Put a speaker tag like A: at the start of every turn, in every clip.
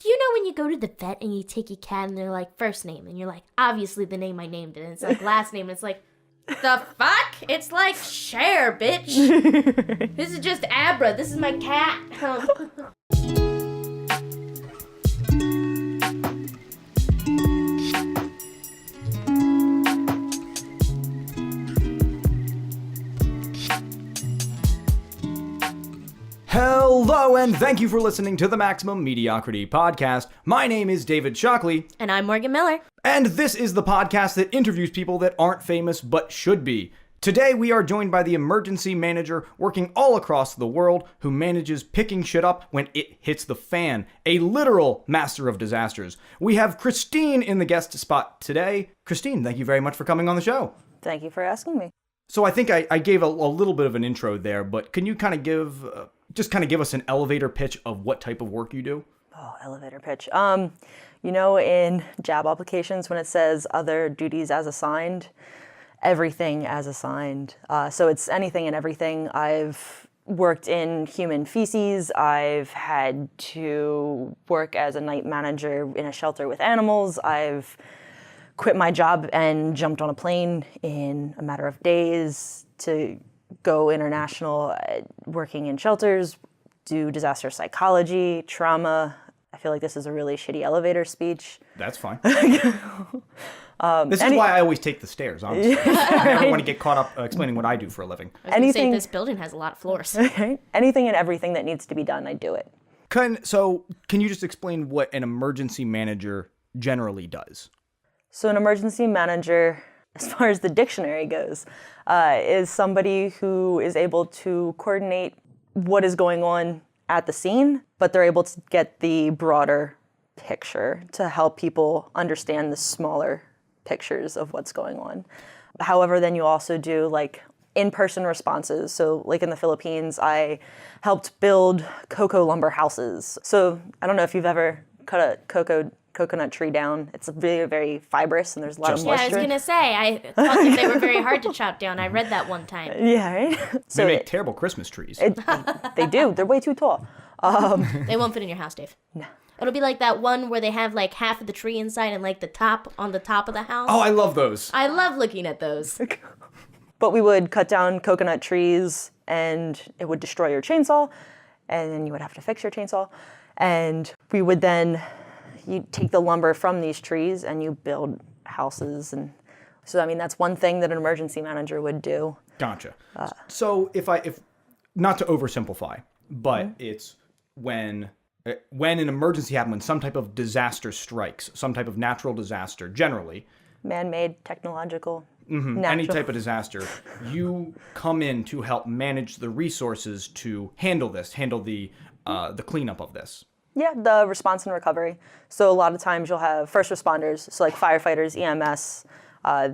A: Do you know when you go to the vet and you take your cat and they're like, first name, and you're like, obviously the name I named it, and it's like last name, and it's like, the fuck? It's like Cher, bitch. This is just Abra. This is my cat.
B: Hello, and thank you for listening to the Maximum Mediocrity Podcast. My name is David Shockley.
A: And I'm Morgan Miller.
B: And this is the podcast that interviews people that aren't famous but should be. Today, we are joined by the emergency manager working all across the world who manages picking shit up when it hits the fan. A literal master of disasters. We have Christine in the guest spot today. Christine, thank you very much for coming on the show.
C: Thank you for asking me.
B: So I think I gave a little bit of an intro there, but can you kind of give us an elevator pitch of what type of work you do?
C: Oh, elevator pitch. You know, in job applications when it says other duties as assigned, everything as assigned. So it's anything and everything. I've worked in human feces. I've had to work as a night manager in a shelter with animals. I've quit my job and jumped on a plane in a matter of days to go international, working in shelters, do disaster psychology, trauma. I feel like this is a really shitty elevator speech.
B: That's fine. This is why I always take the stairs, honestly. I never want to get caught up explaining what I do for a living.
A: I was going to say, this building has a lot of floors.
C: Anything and everything that needs to be done, I do it.
B: Can you just explain what an emergency manager generally does?
C: So an emergency manager, as far as the dictionary goes, is somebody who is able to coordinate what is going on at the scene, but they're able to get the broader picture to help people understand the smaller pictures of what's going on. However, then you also do like in-person responses. So like in the Philippines, I helped build cocoa lumber houses. So I don't know if you've ever cut a coconut tree down. It's very, very fibrous and there's a lot of moisture.
A: Yeah, I was going to say, I thought that they were very hard to chop down. I read that one time.
C: Yeah, right?
B: So they make terrible Christmas trees.
C: They do. They're way too tall.
A: They won't fit in your house, Dave.
C: No.
A: It'll be like that one where they have like half of the tree inside and like the top on the top of the house.
B: Oh, I love those.
A: I love looking at those.
C: But we would cut down coconut trees and it would destroy your chainsaw and then you would have to fix your chainsaw. And we would then, you take the lumber from these trees and you build houses. And so, I mean, that's one thing that an emergency manager would do.
B: Gotcha. So if not to oversimplify, but it's when an emergency happens, when some type of disaster strikes, some type of natural disaster, generally.
C: Man-made, technological, natural.
B: Any type of disaster, you come in to help manage the resources to handle the cleanup of this.
C: Yeah, the response and recovery. So a lot of times you'll have first responders, so like firefighters, EMS,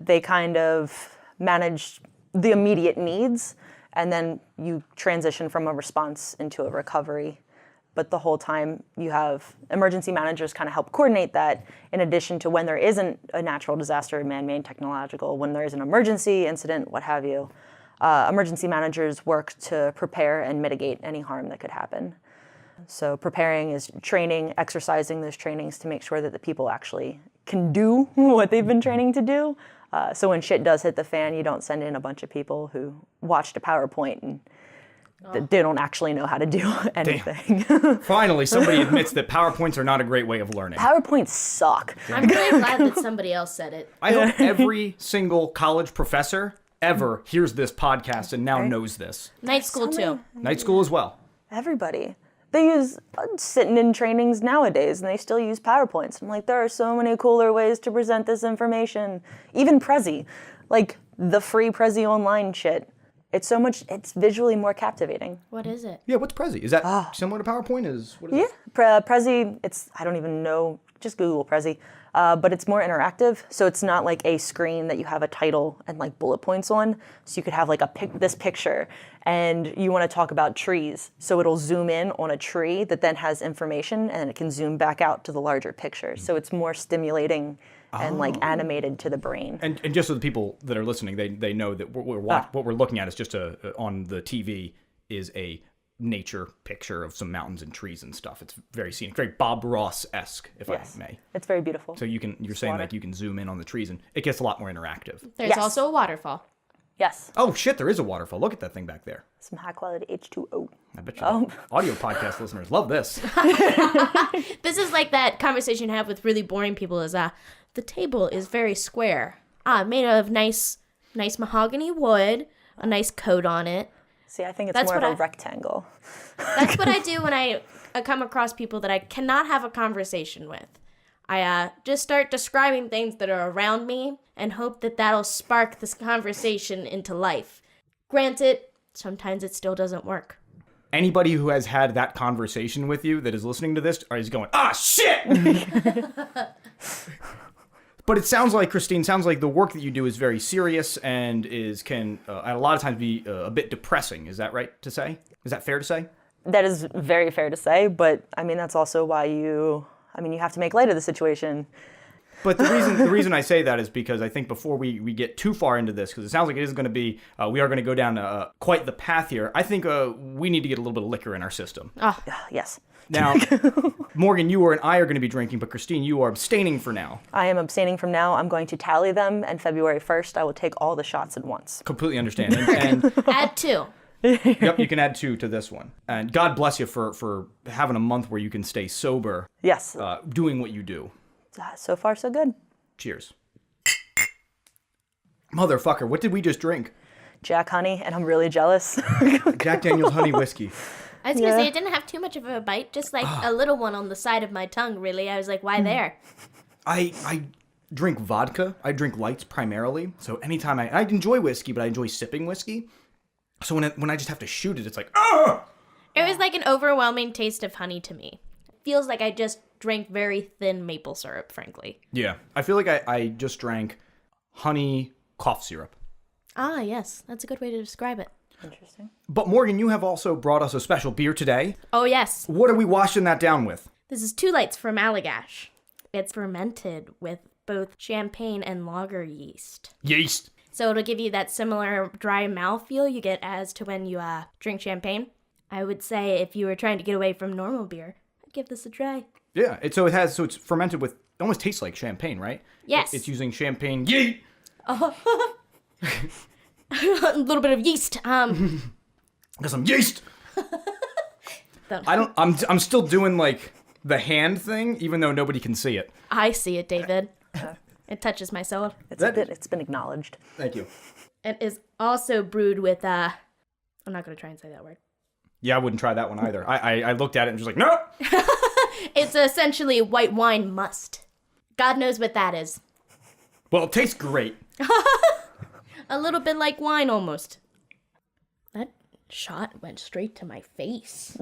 C: they kind of manage the immediate needs, and then you transition from a response into a recovery. But the whole time you have emergency managers kind of help coordinate that in addition to when there isn't a natural disaster, man-made, technological, when there is an emergency incident, what have you. Emergency managers work to prepare and mitigate any harm that could happen. So preparing is training, exercising those trainings to make sure that the people actually can do what they've been training to do. So when shit does hit the fan, you don't send in a bunch of people who watched a PowerPoint and they don't actually know how to do anything.
B: Finally, somebody admits that PowerPoints are not a great way of learning.
C: PowerPoints suck.
A: I'm really glad that somebody else said it.
B: I hope every single college professor ever hears this podcast and now knows this.
A: Night school, too.
B: Night school as well.
C: Everybody. They use sitting in trainings nowadays, and they still use PowerPoints. I'm like, there are so many cooler ways to present this information. Even Prezi, like the free Prezi online shit. It's visually more captivating.
A: What is it?
B: Yeah, what's Prezi? Is that similar to PowerPoint? What is it?
C: Prezi, I don't even know, just Google Prezi. But it's more interactive, so it's not like a screen that you have a title and like bullet points on. So you could have like this picture, and you want to talk about trees. So it'll zoom in on a tree that then has information, and it can zoom back out to the larger picture. So it's more stimulating and like animated to the brain.
B: And just so the people that are listening, they know that what we're looking at is just on the TV is a nature picture of some mountains and trees and stuff. It's very scenic, very Bob Ross-esque, if
C: Yes.
B: I may.
C: It's very beautiful.
B: So you're saying like you can zoom in on the trees and it gets a lot more interactive.
A: There's
C: Yes.
A: also a waterfall.
C: Yes.
B: Oh shit, there is a waterfall. Look at that thing back there.
C: Some high quality H2O.
B: I bet you the audio podcast listeners love this.
A: This is like that conversation you have with really boring people is the table is very square. Made of nice mahogany wood, a nice coat on it.
C: See, I think it's
A: That's
C: more of
A: what
C: a rectangle.
A: That's what I do when I come across people that I cannot have a conversation with. I just start describing things that are around me and hope that that'll spark this conversation into life. Granted, sometimes it still doesn't work.
B: Anybody who has had that conversation with you that is listening to this is going, shit! But it sounds like, Christine, the work that you do is very serious and can a lot of times be a bit depressing. Is that right to say? Is that fair to say?
C: That is very fair to say, but I mean, that's also why you have to make light of the situation.
B: But the reason I say that is because I think before we get too far into this, because it sounds like it is going to be, we are going to go down quite the path here. I think we need to get a little bit of liquor in our system.
C: Yes.
B: Now, Morgan, you and I are going to be drinking, but Christine, you are abstaining for now.
C: I am abstaining from now. I'm going to tally them, and February 1st, I will take all the shots at once.
B: Completely understand. And
A: Add 2.
B: yep, you can add 2 to this one. And God bless you for having a month where you can stay sober.
C: Yes.
B: Doing what you do.
C: So far, so good.
B: Cheers. Motherfucker, what did we just drink?
C: Jack Honey, and I'm really jealous.
B: Jack Daniel's Honey Whiskey.
A: I was going to say, it didn't have too much of a bite, just like a little one on the side of my tongue, really. I was like, why there?
B: I drink vodka. I drink lights primarily. So anytime I enjoy whiskey, but I enjoy sipping whiskey. So when I just have to shoot it, it's like,
A: It was like an overwhelming taste of honey to me. It feels like I just drank very thin maple syrup, frankly.
B: Yeah. I feel like I just drank honey cough syrup.
A: Ah, yes. That's a good way to describe it.
C: Interesting.
B: But Morgan, you have also brought us a special beer today.
A: Oh, yes.
B: What are we washing that down with?
A: This is Two Lights from Allagash. It's fermented with both champagne and lager yeast.
B: Yeast.
A: So it'll give you that similar dry mouthfeel you get as to when you drink champagne. I would say if you were trying to get away from normal beer, I'd give this a try.
B: Yeah, it's fermented with, it almost tastes like champagne, right?
A: Yes.
B: It's using champagne yeast.
A: A little bit of yeast.
B: Got some yeast. I'm still doing like the hand thing, even though nobody can see it.
A: I see it, David. It touches my soul.
C: It's been acknowledged.
B: Thank you.
A: It is also brewed with I'm not going to try and say that word.
B: Yeah, I wouldn't try that one either. I looked at it and was like, no.
A: It's essentially white wine must. God knows what that is.
B: Well, it tastes great.
A: A little bit like wine almost. That shot went straight to my face.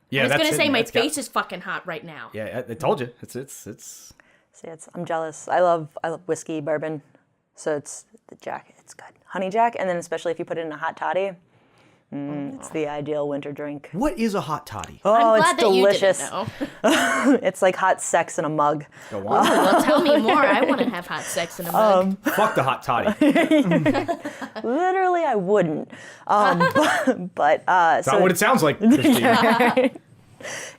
B: Yeah,
A: I was going to say my
B: That's got-
A: face is fucking hot right now.
B: Yeah, I told you. It's.
C: See, I'm jealous. I love whiskey, bourbon. So it's the Jack. It's good. Honey Jack, and then especially if you put it in a hot toddy, it's the ideal winter drink.
B: What is a hot toddy?
C: Oh,
A: I'm glad
C: it's
A: that
C: delicious.
A: you didn't know.
C: It's like hot sex in a mug.
B: Go on.
A: Well, tell me more. I want to have hot sex in a mug.
B: Fuck the hot toddy.
C: Literally, I wouldn't. But
B: That's not what it sounds like, Christine.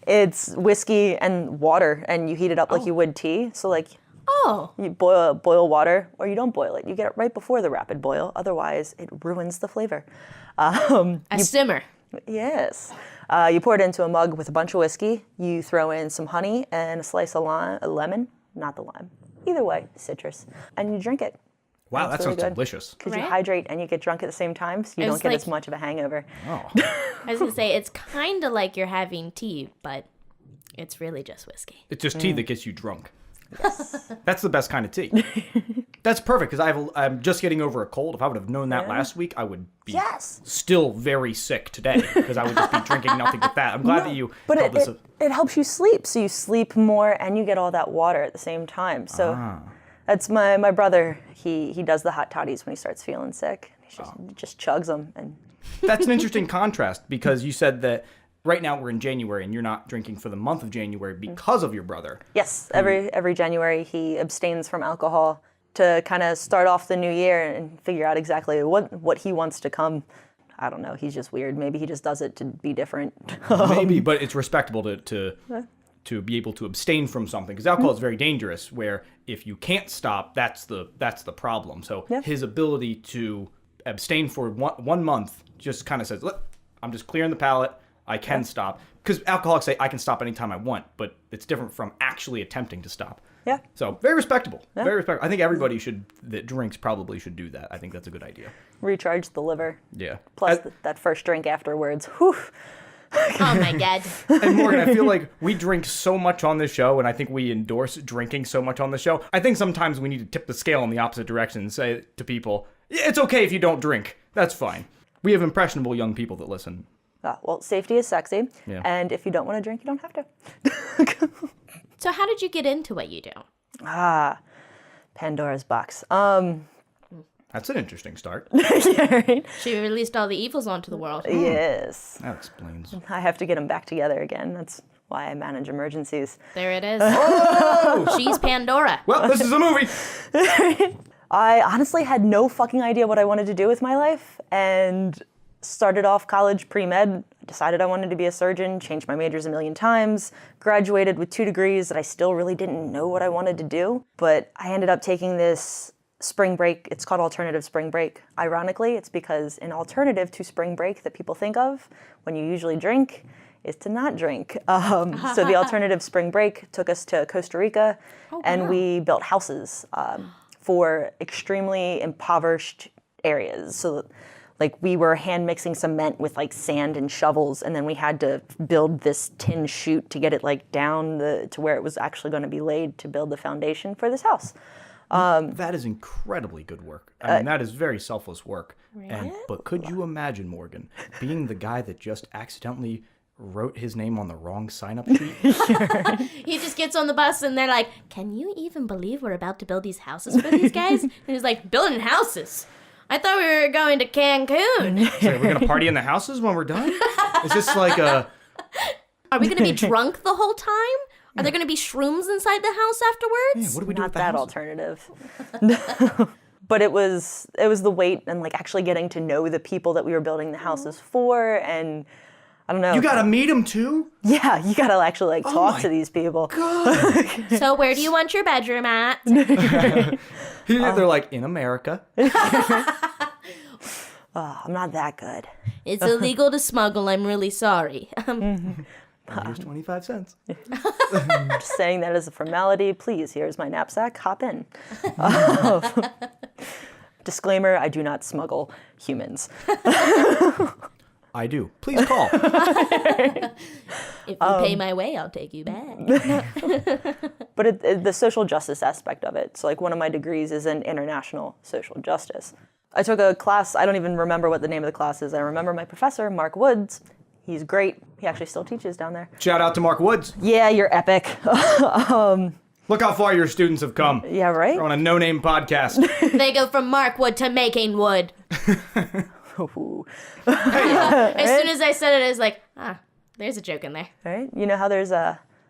C: it's whiskey and water, and you heat it up like you would tea. So like
A: Oh.
C: you boil water, or you don't boil it. You get it right before the rapid boil. Otherwise, it ruins the flavor.
A: A simmer.
C: Yes. You pour it into a mug with a bunch of whiskey. You throw in some honey and a slice of lemon, not the lime. Either way, citrus. And you drink it.
B: Wow, that
C: really
B: sounds
C: good.
B: delicious.
C: Because you
A: Right?
C: hydrate and you get drunk at the same time, so you
A: It's
C: don't get
A: like-
C: as much of a hangover.
B: Oh.
A: I was going to say, it's kind of like you're having tea, but it's really just whiskey.
B: It's just tea that gets you drunk. Yes. That's the best kind of tea. That's perfect, because I'm just getting over a cold. If I would have known that last week, I would be still very sick today, because I would just be drinking nothing but that. I'm glad that you
C: But
B: held this.
C: it helps you sleep, so you sleep more and you get all that water at the same time. So that's my brother. He does the hot toddies when he starts feeling sick. He just chugs them. And
B: That's an interesting contrast, because you said that right now we're in January and you're not drinking for the month of January because of your brother.
C: yes, every January he abstains from alcohol to kind of start off the new year and figure out exactly what he wants to come. I don't know. He's just weird. Maybe he just does it to be different.
B: Maybe, but it's respectable to be able to abstain from something, because alcohol is very dangerous, where if you can't stop, that's the problem. So his ability to abstain for 1 month just kind of says, look, I'm just clearing the palate, I can stop. Because alcoholics say, I can stop anytime I want, but it's different from actually attempting to stop.
C: Yeah.
B: So very respectable. Yeah. Very respectable. I think everybody that drinks probably should do that. I think that's a good idea.
C: Recharge the liver.
B: Yeah.
C: Plus that first drink afterwards. Whew.
A: Oh my God.
B: And Morgan, I feel like we drink so much on this show, and I think we endorse drinking so much on the show. I think sometimes we need to tip the scale in the opposite direction and say to people, it's okay if you don't drink. That's fine. We have impressionable young people that listen.
C: Well, safety is sexy. Yeah. And if you don't want to drink, you don't have to.
A: So how did you get into what you do?
C: Pandora's box.
B: That's an interesting start.
C: Yeah, right?
A: She released all the evils onto the world.
C: Yes.
B: That explains.
C: I have to get them back together again. That's why I manage emergencies.
A: There it is.
B: Oh!
A: She's Pandora.
B: Well, this is a movie.
C: I honestly had no fucking idea what I wanted to do with my life, and started off college pre-med, decided I wanted to be a surgeon, changed my majors a million times, graduated with 2 degrees that I still really didn't know what I wanted to do. But I ended up taking this spring break. It's called alternative spring break. Ironically, it's because an alternative to spring break that people think of when you usually drink is to not drink. So the alternative spring break took us to Costa Rica, and we built houses for extremely impoverished areas. So like we were hand mixing cement with like sand and shovels, and then we had to build this tin chute to get it like down to where it was actually going to be laid to build the foundation for this house.
B: That is incredibly good work. I mean, that is very selfless work.
A: Really?
B: But could you imagine, Morgan, being the guy that just accidentally wrote his name on the wrong sign-up sheet?
A: He just gets on the bus and they're like, can you even believe we're about to build these houses for these guys? And he's like, building houses? I thought we were going to Cancun.
B: So we're going to party in the houses when we're done? Is this like a...
A: Are we going to be drunk the whole time? Are there going to be shrooms inside the house afterwards?
B: Yeah, what do we do
C: Not
B: with the
C: that
B: houses?
C: alternative. But it was the wait and like actually getting to know the people that we were building the houses for, and I don't know.
B: You got to meet them too?
C: Yeah, you got to actually like talk to these people.
B: God.
A: So where do you want your bedroom at?
B: They're like, in America.
C: I'm not that good.
A: It's illegal to smuggle. I'm really sorry.
B: Here's 25 cents.
C: Just saying that as a formality. Please, here's my knapsack. Hop in. Disclaimer, I do not smuggle humans.
B: I do. Please call.
A: If you pay my way, I'll take you back.
C: But the social justice aspect of it. So like one of my degrees is in international social justice. I took a class, I don't even remember what the name of the class is. I remember my professor, Mark Woods. He's great. He actually still teaches down there.
B: Shout out to Mark Woods.
C: Yeah, you're epic.
B: Look how far your students have come.
C: Yeah, right?
B: They're on a no-name podcast.
A: They go from Mark Wood to making wood. As soon as I said it, I was like, there's a joke in there.
C: Right? You know how there's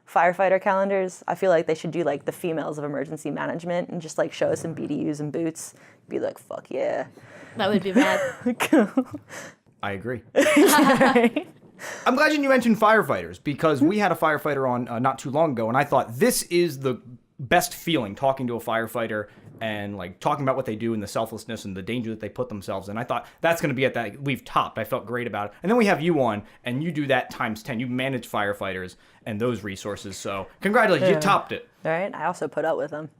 C: firefighter calendars? I feel like they should do like the females of emergency management and just like show us some BDUs and boots. Be like, fuck yeah.
A: That would be bad.
B: I agree. I'm glad you mentioned firefighters, because we had a firefighter on not too long ago, and I thought this is the best feeling, talking to a firefighter and like talking about what they do and the selflessness and the danger that they put themselves in. I thought that's going to be at that. We've topped. I felt great about it. And then we have you on, and you do that times 10. You manage firefighters and those resources. So congratulations, you topped it.
C: All right. I also put up with them.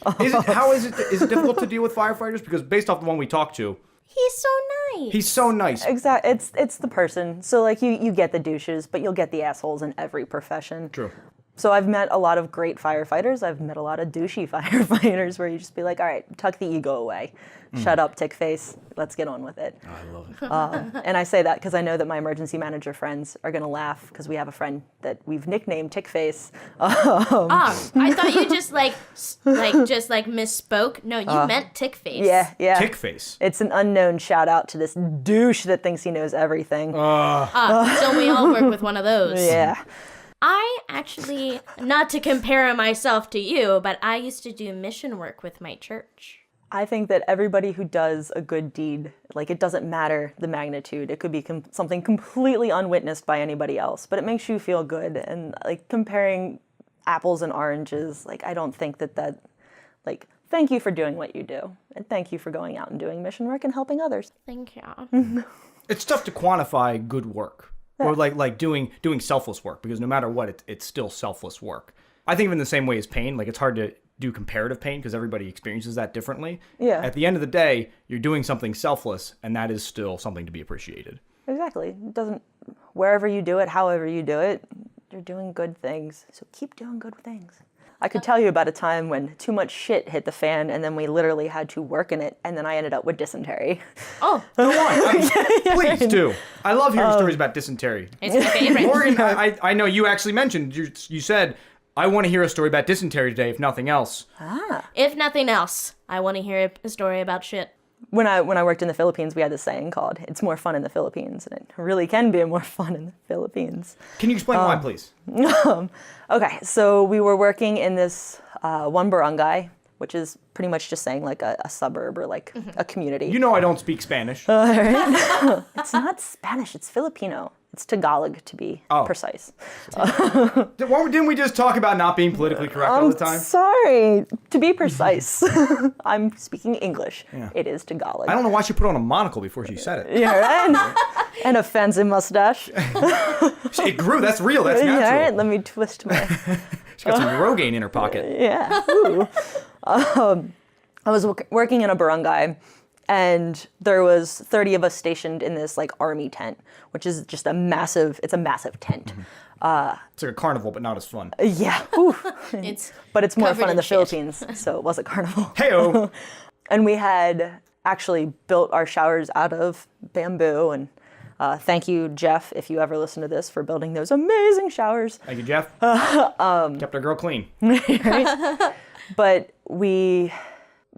B: How is it difficult to deal with firefighters? Because based off the one we talked to,
A: He's so nice.
B: he's so nice.
C: Exactly. It's the person. So like you get the douches, but you'll get the assholes in every profession.
B: True.
C: So I've met a lot of great firefighters. I've met a lot of douchey firefighters where you just be like, all right, tuck the ego away. Shut up, tick face. Let's get on with it.
B: Oh, I love it.
C: And I say that because I know that my emergency manager friends are going to laugh because we have a friend that we've nicknamed Tick Face.
A: I thought you just misspoke. No, you meant tick face.
C: Yeah.
B: Tick face.
C: It's an unknown shout out to this douche that thinks he knows everything.
A: Don't we all work with one of those?
C: Yeah.
A: I actually, not to compare myself to you, but I used to do mission work with my church.
C: I think that everybody who does a good deed, like it doesn't matter the magnitude. It could be something completely unwitnessed by anybody else, but it makes you feel good. And like comparing apples and oranges, like I don't think that like thank you for doing what you do, and thank you for going out and doing mission work and helping others.
A: Thank you.
B: It's tough to quantify good work or like doing selfless work, because no matter what, it's still selfless work. I think of it in the same way as pain. Like it's hard to do comparative pain because everybody experiences that differently.
C: Yeah.
B: At the end of the day, you're doing something selfless, and that is still something to be appreciated.
C: Exactly. It doesn't, wherever you do it, however you do it, you're doing good things. So keep doing good things. I could tell you about a time when too much shit hit the fan, and then we literally had to work in it, and then I ended up with dysentery.
A: Oh,
B: Go on. Please do. I love hearing stories about dysentery.
A: it's my favorite.
B: Morgan, I know you actually mentioned, you said, I want to hear a story about dysentery today, if nothing else.
A: If nothing else, I want to hear a story about shit.
C: When I worked in the Philippines, we had this saying called, "It's more fun in the Philippines," and it really can be more fun in the Philippines.
B: Can you explain why, please?
C: Okay, so we were working in this one barangay, which is pretty much just saying like a suburb or like a community.
B: You know I don't speak Spanish.
C: It's not Spanish, it's Filipino. It's Tagalog, to be precise.
B: Didn't we just talk about not being politically correct all the time?
C: Sorry, to be precise. I'm speaking English. Yeah. It is Tagalog.
B: I don't know why she put on a monocle before she said it.
C: Yeah, right? And a fancy mustache.
B: It grew. That's real. That's natural.
C: Yeah, right? Let me twist my...
B: She's got some Rogaine in her pocket.
C: Yeah. I was working in a barangay, and there was 30 of us stationed in this like army tent, which is just a massive tent.
B: It's like a carnival, but not as fun.
C: Yeah. But it's more fun in the Philippines, so it was a carnival.
B: Hey-o.
C: And we had actually built our showers out of bamboo, and thank you, Jeff, if you ever listen to this, for building those amazing showers.
B: Thank you, Jeff. Kept our girl clean.
C: But we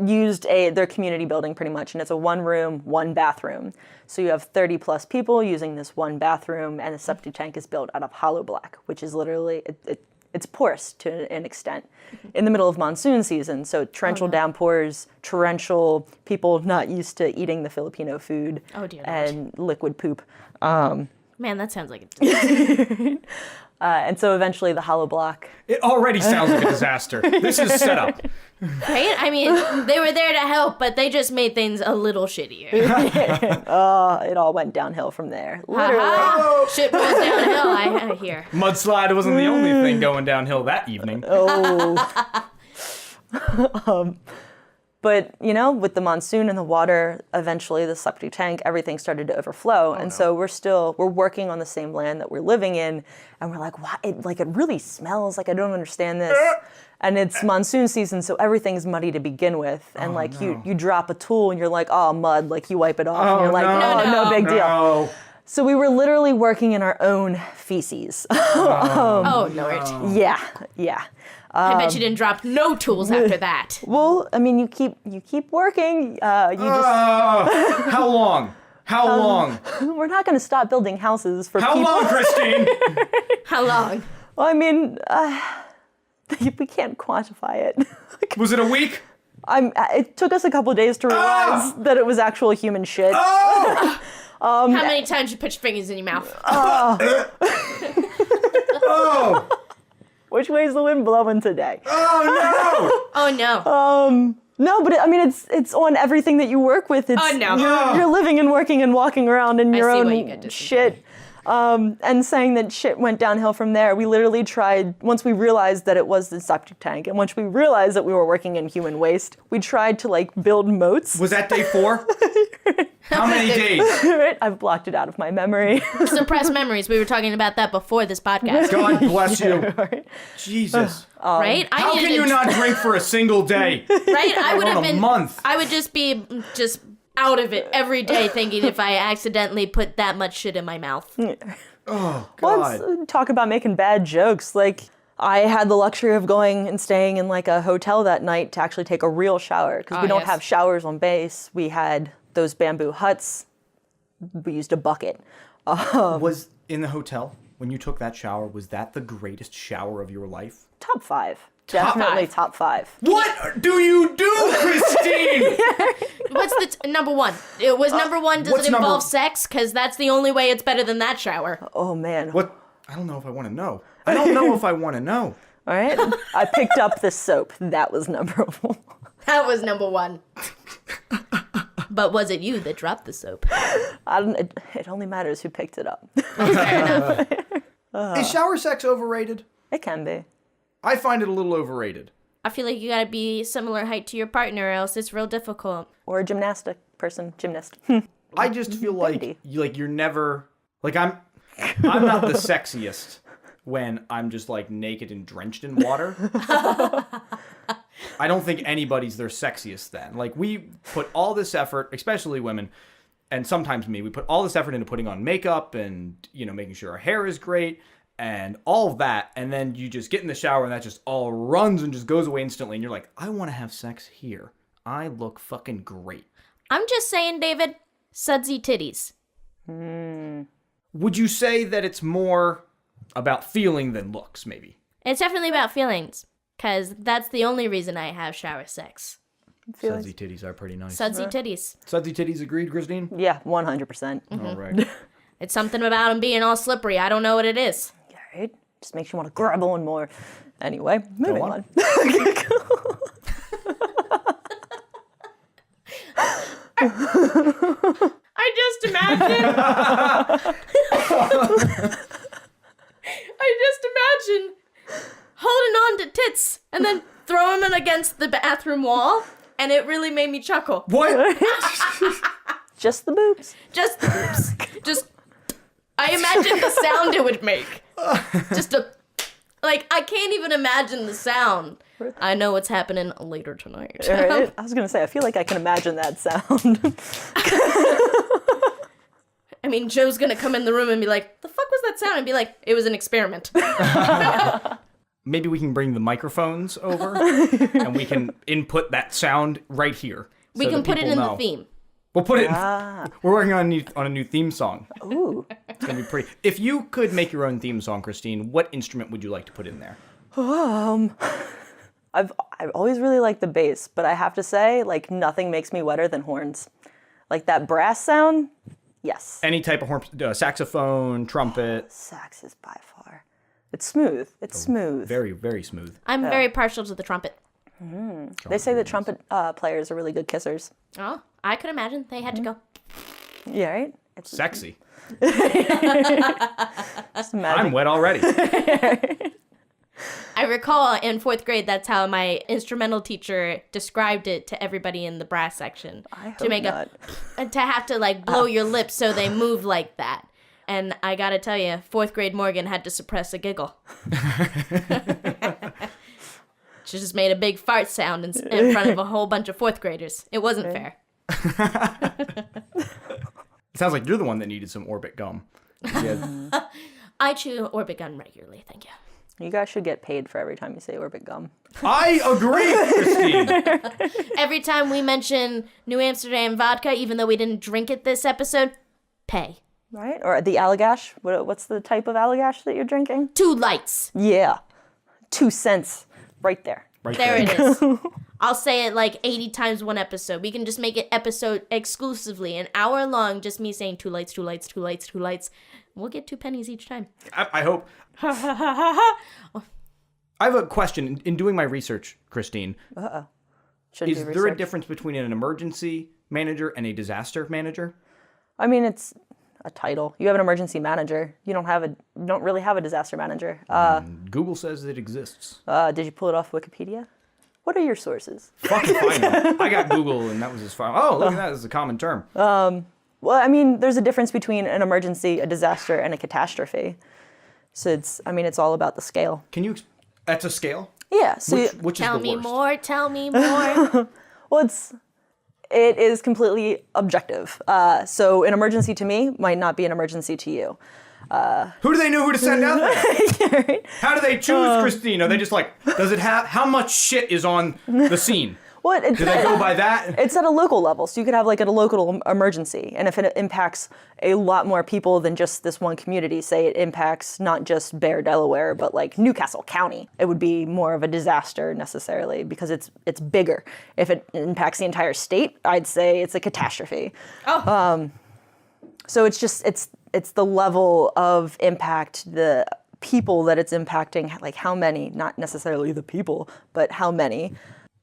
C: used their community building pretty much, and it's a one room, one bathroom. So you have 30 plus people using this one bathroom, and the septic tank is built out of hollow block, which is literally, it's porous to an extent in the middle of monsoon season. So torrential downpours, torrential, people not used to eating the Filipino food, and liquid poop.
A: Man, that sounds like a
C: And so eventually the hollow block.
B: It already sounds like a disaster. This is set up.
A: Right? I mean, they were there to help, but they just made things a little shittier.
C: It all went downhill from there. Literally.
A: Shit goes downhill, I hear.
B: Mudslide wasn't the only thing going downhill that evening.
C: But, you know, with the monsoon and the water, eventually the septic tank, everything started to overflow. So we're working on the same land that we're living in. And we're like, what? It really smells. Like, I don't understand this. And it's monsoon season, so everything's muddy to begin with. And you drop a tool and you're like, oh, mud. Like, you wipe it off and you're like, no big deal. So we were literally working in our own feces.
A: Oh, Lord.
C: Yeah.
A: I bet you didn't drop no tools after that.
C: Well, I mean, you keep working.
B: How long? How long?
C: We're not going to stop building houses for people.
B: How long, Christine?
A: How long?
C: Well, I mean, we can't quantify it.
B: Was it a week?
C: It took us a couple of days to realize that it was actual human shit.
A: How many times you put your fingers in your mouth?
C: Which way is the wind blowing today?
A: Oh, no.
C: No, but it's on everything that you work with. It's, you're living and working and walking around in your own shit. And saying that shit went downhill from there. We literally tried, once we realized that it was the septic tank, and once we realized that we were working in human waste, we tried to like build moats.
B: Was that day 4? How many days?
C: I've blocked it out of my memory.
A: Suppressed memories. We were talking about that before this podcast.
B: God bless you. Jesus.
A: Right?
B: How can you not drink for a single day?
A: Right? I would have been
B: a month.
A: I would just be out of it every day thinking if I accidentally put that much shit in my mouth.
B: Oh, God.
C: Let's talk about making bad jokes. Like, I had the luxury of going and staying in like a hotel that night to actually take a real shower because we don't have showers on base. We had those bamboo huts. We used a bucket.
B: Was in the hotel? when you took that shower, was that the greatest shower of your life?
C: Top 5. Definitely top 5.
B: What do you do, Christine?
A: What's the number one? It was number one. Does
B: what's
A: it involve
B: number-
A: sex? Because that's the only way it's better than that shower.
C: Oh, man.
B: What? I don't know if I want to know. I don't know if I want to know.
C: All right. I picked up the soap. That was number 1.
A: That was number one. But was it you that dropped the soap?
C: It only matters who picked it up.
A: Fair enough.
B: Is shower sex overrated?
C: It can be.
B: I find it a little overrated.
A: I feel like you gotta be similar height to your partner, or else it's real difficult.
C: Or a gymnast.
B: I just feel like
C: Bendy.
B: you're never like I'm not the sexiest when I'm just like naked and drenched in water. I don't think anybody's their sexiest then. Like we put all this effort, especially women, and sometimes me, we put all this effort into putting on makeup and, you know, making sure our hair is great and all of that, and then you just get in the shower and that just all runs and just goes away instantly and you're like, I want to have sex here. I look fucking great.
A: I'm just saying, David, sudsy titties.
B: Would you say that it's more about feeling than looks, maybe?
A: It's definitely about feelings, because that's the only reason I have shower sex.
B: Sudsy titties are pretty nice.
A: Sudsy titties.
B: Sudsy titties agreed, Christine?
C: Yeah, 100%.
B: All right.
A: It's something about them being all slippery. I don't know what it is.
C: All right. Just makes you want to grab one more. Anyway, moving on.
A: I just imagine. I just imagine holding on to tits and then throwing them against the bathroom wall, and it really made me chuckle.
B: What?
C: Just the boobs.
A: Just the boobs. Just, I imagine the sound it would make. Just a, like, I can't even imagine the sound. I know what's happening later tonight.
C: All right. I was going to say, I feel like I can imagine that sound.
A: I mean, Joe's gonna come in the room and be like, the fuck was that sound? And be like, it was an experiment.
B: Maybe we can bring the microphones over and we can input that sound right here.
A: We
B: so
A: can
B: that
A: put it
B: people
A: in
B: know.
A: the theme.
B: We'll put it. We're working on a new theme song.
C: Ooh.
B: It's gonna be pretty. If you could make your own theme song, Christine, what instrument would you like to put in there?
C: I've always really liked the bass, but I have to say, like, nothing makes me wetter than horns. Like that brass sound, yes.
B: Any type of horn, saxophone, trumpet.
C: Sax is by far. It's smooth. It's smooth.
B: Very, very smooth.
A: I'm very partial to the trumpet.
C: They say that trumpet players are really good kissers.
A: Oh, I could imagine they had to go.
C: Yeah, right? It's
B: Sexy.
C: just imagine.
B: I'm wet already.
A: I recall in 4th grade, that's how my instrumental teacher described it to everybody in the brass section.
C: I hope
A: to make
C: not.
A: to have to like blow your lips so they move like that. And I gotta tell you, 4th grade Morgan had to suppress a giggle. She just made a big fart sound in front of a whole bunch of 4th graders. It wasn't fair.
B: It sounds like you're the one that needed some Orbit gum. Yeah.
A: I chew Orbit gum regularly, thank you.
C: You guys should get paid for every time you say Orbit gum.
B: I agree, Christine.
A: Every time we mention New Amsterdam vodka, even though we didn't drink it this episode, pay.
C: Right? Or the Allagash. What's the type of Allagash that you're drinking?
A: 2 lights.
C: Yeah. 2 cents. Right there.
B: Right
A: There it is. I'll say it like 80 times one episode. We can just make it episode exclusively, an hour long, just me saying 2 lights, 2 lights, 2 lights, 2 lights. We'll get 2 pennies each time.
B: I hope. I have a question. In doing my research, Christine,
C: Shouldn't
B: is
C: do
B: there a
C: research.
B: difference between an emergency manager and a disaster manager?
C: I mean, it's a title. You have an emergency manager. You don't really have a disaster manager.
B: Google says it exists.
C: Did you pull it off Wikipedia? What are your sources?
B: Fuck if I know. I got Google and that was as far. Oh, look at that. It's a common term.
C: Well, I mean, there's a difference between an emergency, a disaster, and a catastrophe. So it's all about the scale.
B: Can you? That's a scale.
C: Yeah. So
B: Which is
A: Tell
B: the
A: me
B: worst?
A: more, tell me more.
C: well, it is completely objective. So an emergency to me might not be an emergency to you.
B: Who do they know who to send out there? How do they choose, Christine? Are they just like, does it have, how much shit is on the scene?
C: What?
B: Do they go by that?
C: It's at a local level, so you could have like a local emergency, and if it impacts a lot more people than just this one community, say it impacts not just Bear, Delaware, but like Newcastle County, it would be more of a disaster necessarily because it's bigger. If it impacts the entire state, I'd say it's a catastrophe.
A: Oh.
C: So it's just it's the level of impact, the people that it's impacting, like how many, not necessarily the people, but how many.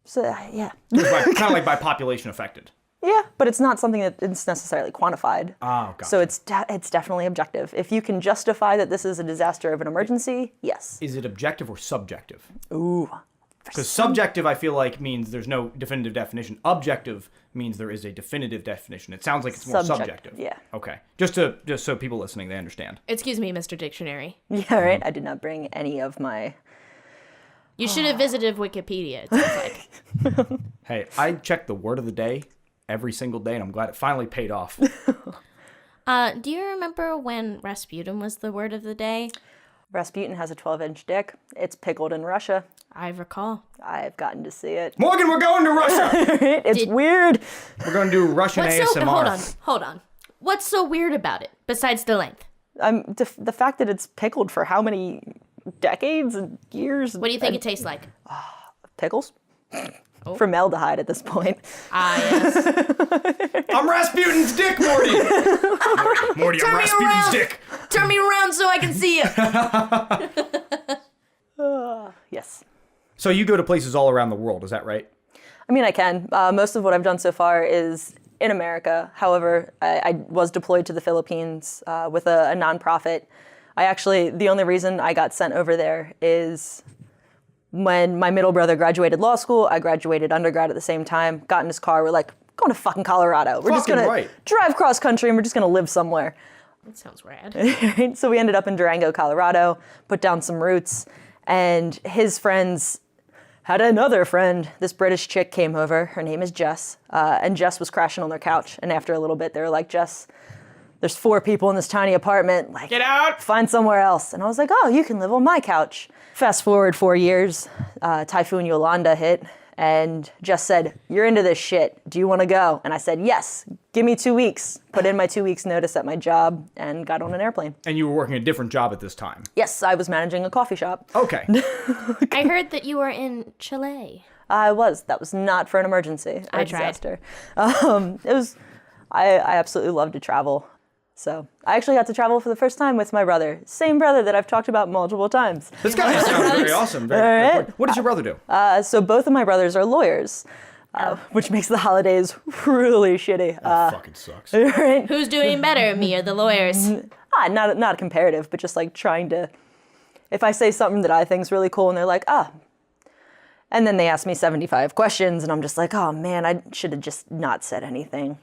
C: So, yeah.
B: Kind of like by population affected.
C: Yeah, but it's not something that is necessarily quantified.
B: Oh, gotcha.
C: So it's definitely objective. If you can justify that this is a disaster of an emergency, yes.
B: Is it objective or subjective?
C: Ooh.
B: Because subjective, I feel like, means there's no definitive definition. Objective means there is a definitive definition. It sounds like it's more subjective.
C: Yeah.
B: Okay. Just so people listening, they understand.
A: Excuse me, Mr. Dictionary.
C: Yeah, right? I did not bring any of my...
A: You should have visited Wikipedia, it sounds like.
B: Hey, I check the word of the day every single day, and I'm glad it finally paid off.
A: Do you remember when Rasputin was the word of the day?
C: Rasputin has a 12-inch dick. It's pickled in Russia.
A: I recall.
C: I've gotten to see it.
B: Morgan, we're going to Russia!
C: It's weird.
B: We're going to do Russian ASMR.
A: Hold on. What's so weird about it, besides the length?
C: The fact that it's pickled for how many decades and years?
A: What do you think it tastes like?
C: Pickles? Formaldehyde at this point.
A: Ah, yes.
B: I'm Rasputin's dick, Morty! Morty, I'm Rasputin's dick!
A: Turn me around so I can see you.
C: Yes.
B: So you go to places all around the world, is that right?
C: I mean, I can. Most of what I've done so far is in America. However, I was deployed to the Philippines with a nonprofit. The only reason I got sent over there is when my middle brother graduated law school, I graduated undergrad at the same time, got in his car, we're like, going to fucking Colorado. We're just going to drive cross country and we're just going to live somewhere.
A: That sounds rad.
C: So we ended up in Durango, Colorado, put down some roots, and his friends had another friend. This British chick came over. Her name is Jess, and Jess was crashing on their couch. And after a little bit, they were like, Jess, there's 4 people in this tiny apartment. Like,
B: get out!
C: Find somewhere else. And I was like, oh, you can live on my couch. Fast forward 4 years, Typhoon Yolanda hit, and Jess said, you're into this shit. Do you want to go? And I said, yes. Give me 2 weeks. Put in my 2 weeks notice at my job and got on an airplane.
B: And you were working a different job at this time?
C: Yes, I was managing a coffee shop.
B: Okay.
A: I heard that you were in Chile.
C: I was. That was not for an emergency or
A: I
C: a disaster. I absolutely love to travel. So I actually got to travel for the first time with my brother. Same brother that I've talked about multiple times.
B: This guy sounds very awesome. Very what does your brother do?
C: So both of my brothers are lawyers, which makes the holidays really shitty.
B: That fucking sucks.
C: Right?
A: Who's doing better, me or the lawyers?
C: Not a comparative, but just like trying to, if I say something that I think is really cool and they're like, and then they ask me 75 questions and I'm just like, oh man, I should have just not said anything.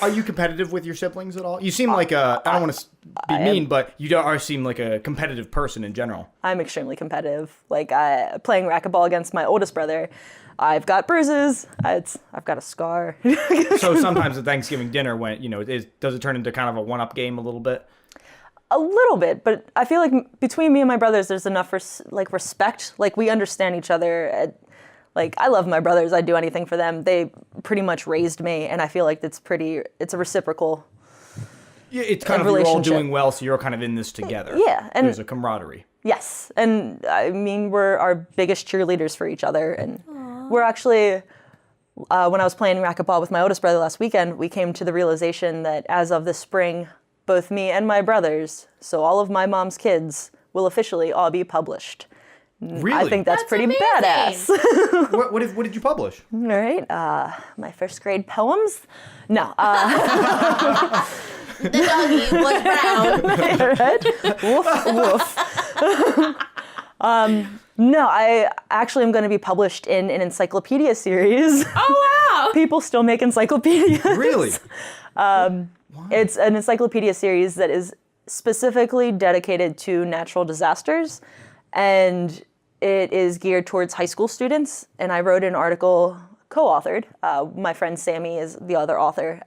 B: Are you competitive with your siblings at all? You seem like I don't want to be mean, but you seem like a competitive person in general. I'm
C: extremely competitive. Like playing racquetball against my oldest brother, I've got bruises. I've got a scar.
B: So sometimes at Thanksgiving dinner, when does it turn into kind of a one-up game a little bit?
C: A little bit, but I feel like between me and my brothers, there's enough respect. Like we understand each other. Like I love my brothers. I'd do anything for them. They pretty much raised me, and I feel like it's a reciprocal.
B: Yeah, it's kind of you're all doing well, so you're kind of in this together.
C: Yeah, and
B: there's a camaraderie.
C: Yes, and I mean we're our biggest cheerleaders for each other, and we're actually. When I was playing racquetball with my oldest brother last weekend, we came to the realization that as of this spring, both me and my brothers, so all of my mom's kids, will officially all be published.
B: Really?
C: I think that's pretty
A: amazing.
C: badass.
B: What did you publish?
C: All right. My first grade poems? No.
A: The doggy was brown.
C: Right? Woof, woof. No, I actually am going to be published in an encyclopedia series.
A: Oh, wow.
C: People still make encyclopedias.
B: Really?
C: It's an encyclopedia series that is specifically dedicated to natural disasters, and it is geared towards high school students. And I wrote an article, co-authored, my friend Sammy is the other author,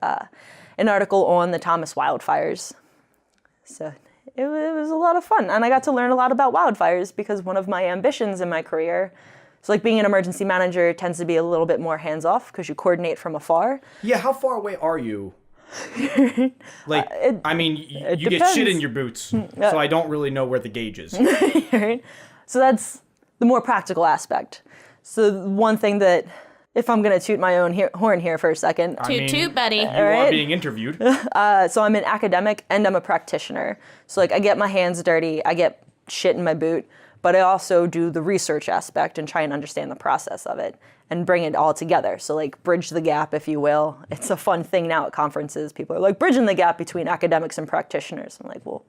C: an article on the Thomas wildfires. So it was a lot of fun, and I got to learn a lot about wildfires because one of my ambitions in my career So like being an emergency manager tends to be a little bit more hands-off because you coordinate from afar.
B: Yeah, how far away are you? Like, I mean, you get
C: depends.
B: shit in your boots, so I don't really know where the gauge is.
C: Right? So that's the more practical aspect. So one thing that, if I'm going to toot my own horn here for a second.
A: Toot, buddy.
B: You are being interviewed.
C: So I'm an academic and I'm a practitioner. So like I get my hands dirty, I get shit in my boot, but I also do the research aspect and try and understand the process of it and bring it all together. So like bridge the gap, if you will. It's a fun thing now at conferences. People are like, bridging the gap between academics and practitioners. I'm like, well.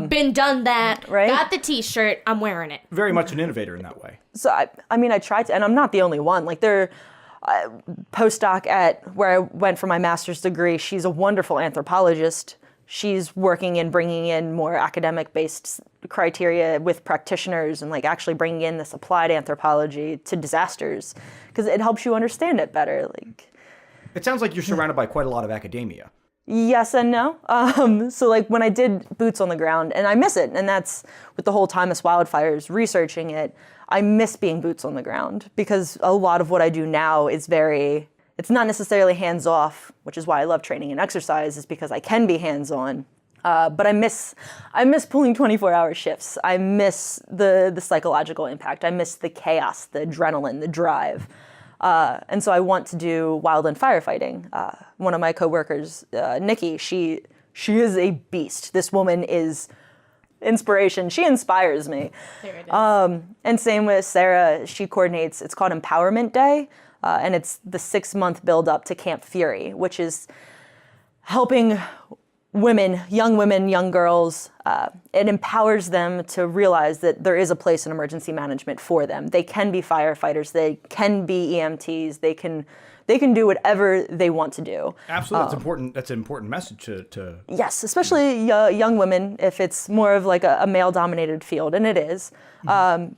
A: Been done that.
C: Right?
A: Got the t-shirt. I'm wearing it.
B: Very much an innovator in that way.
C: So I mean, I tried to, and I'm not the only one. Like postdoc at where I went for my master's degree, she's a wonderful anthropologist. She's working in bringing in more academic-based criteria with practitioners and like actually bringing in this applied anthropology to disasters because it helps you understand it better. Like,
B: it sounds like you're surrounded by quite a lot of academia.
C: yes and no. So like when I did boots on the ground, and I miss it, and that's with the whole Thomas wildfires, researching it, I miss being boots on the ground because a lot of what I do now is it's not necessarily hands-off, which is why I love training and exercise, is because I can be hands-on. But I miss pulling 24-hour shifts. I miss the psychological impact. I miss the chaos, the adrenaline, the drive. And so I want to do wildland firefighting. One of my coworkers, Nikki, she is a beast. This woman is inspiration. She inspires me.
A: There it is.
C: And same with Sarah. She coordinates, it's called Empowerment Day. And it's the 6-month build up to Camp Fury, which is helping women, young girls. It empowers them to realize that there is a place in emergency management for them. They can be firefighters. They can be EMTs. They can do whatever they want to do.
B: Absolutely, that's important. That's an important message to.
C: Yes, especially young women, if it's more of like a male-dominated field, and it is.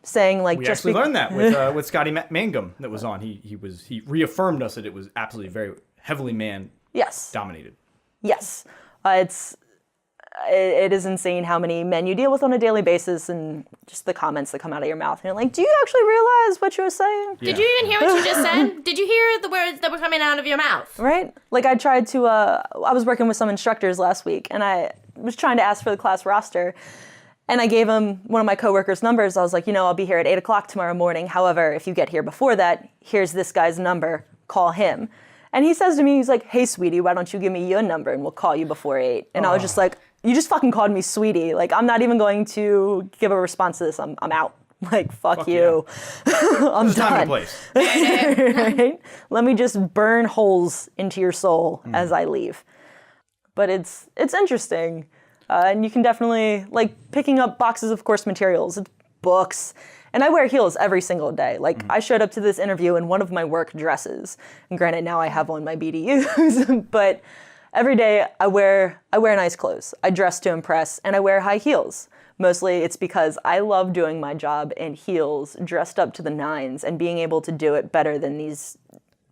C: Saying like
B: We
C: just
B: actually learned that with Scotty Mangum that was on. He reaffirmed us that it was absolutely very heavily man dominated.
C: Yes, it is insane how many men you deal with on a daily basis, and just the comments that come out of your mouth. And you're like, do you actually realize what you were saying?
B: Yeah.
A: Did you even hear what you just said? Did you hear the words that were coming out of your mouth?
C: Right? Like I tried to. I was working with some instructors last week, and I was trying to ask for the class roster. And I gave him one of my coworkers' numbers. I was like, I'll be here at 8 o'clock tomorrow morning. However, if you get here before that, here's this guy's number. Call him. And he says to me, he's like, hey, sweetie, why don't you give me your number and we'll call you before 8. And I was just like, you just fucking called me sweetie. Like, I'm not even going to give a response to this. I'm out. Like, fuck you. Yeah. I'm
B: There's
C: done.
B: time and place.
C: Right? Let me just burn holes into your soul as I leave. But it's interesting. And you can definitely, like, picking up boxes of course materials, books, and I wear heels every single day. Like, I showed up to this interview in one of my work dresses, and granted, now I have on my BDUs, but every day I wear nice clothes. I dress to impress, and I wear high heels. Mostly it's because I love doing my job in heels, dressed up to the nines, and being able to do it better than these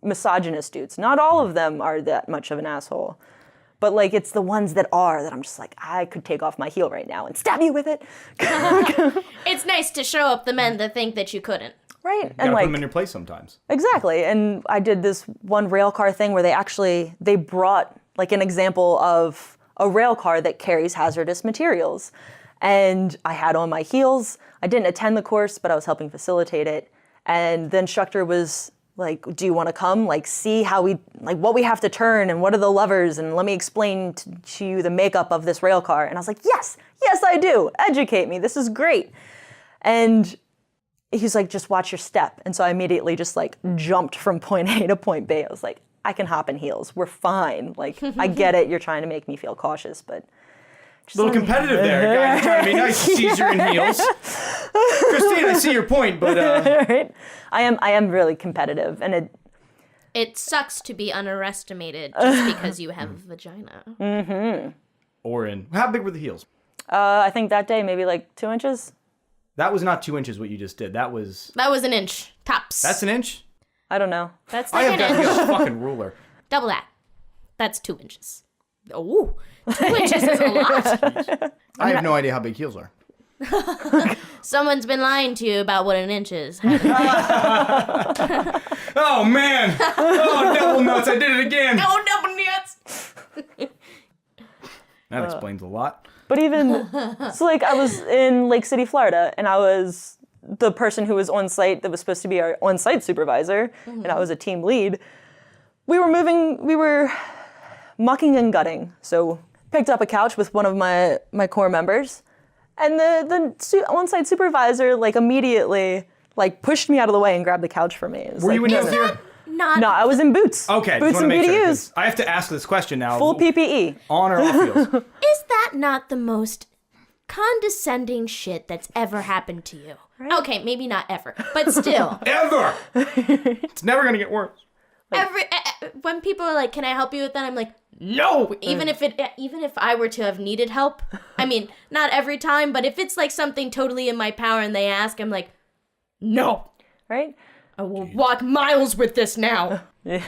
C: misogynist dudes. Not all of them are that much of an asshole. But like, it's the ones that I'm just like, I could take off my heel right now and stab you with it.
A: It's nice to show up the men that think that you couldn't.
C: Right.
B: You
C: And
B: gotta
C: like,
B: put them in your place sometimes.
C: exactly. And I did this one rail car thing where they brought like an example of a rail car that carries hazardous materials. And I had on my heels. I didn't attend the course, but I was helping facilitate it. And the instructor was like, do you want to come, like, see how what we have to turn and what are the levers, and let me explain to you the makeup of this rail car. And I was like, yes, I do. Educate me. This is great. And he's like, just watch your step. And so I immediately just like jumped from point A to point B. I was like, I can hop in heels. We're fine. Like, I get it. You're trying to make me feel cautious, but.
B: A little competitive there, guys. You're trying to be nice. Caesar in heels. Christine, I see your point, but
C: Right? I am really competitive, and
A: It sucks to be underestimated just because you have a vagina.
B: or in how big were the heels?
C: I think that day maybe like 2 inches.
B: That was not 2 inches. What you just did. That was
A: an inch tops.
B: That's an inch.
C: I don't know.
A: That's
B: I
A: like
B: have
A: an
B: got
A: inch.
B: a fucking ruler.
A: Double that. That's 2 inches. Oh, 2 inches is a lot.
B: I have no idea how big heels are.
A: Someone's been lying to you about what an inch is.
B: Oh, man. Oh, double nuts. I did it again.
A: Oh, double nuts.
B: That explains a lot.
C: But even, so like I was in Lake City, Florida, and I was the person who was on site that was supposed to be our on-site supervisor, and I was a team lead. We were mucking and gutting. So picked up a couch with one of my core members, and the on-site supervisor like immediately like pushed me out of the way and grabbed the couch for me.
B: Were you in your...
C: No, I was in boots.
B: Okay,
C: boots and BDUs.
B: I have to ask this question now.
C: Full PPE.
B: On or off field?
A: Is that not the most condescending shit that's ever happened to you? Right? Okay, maybe not ever, but still.
B: Ever! It's never gonna get worse.
A: When people are like, "Can I help you with that?" I'm like, "No." Even if I were to have needed help, I mean, not every time, but if it's like something totally in my power and they ask, I'm like, "No."
C: Right?
A: I will walk miles with this now.
C: Yeah.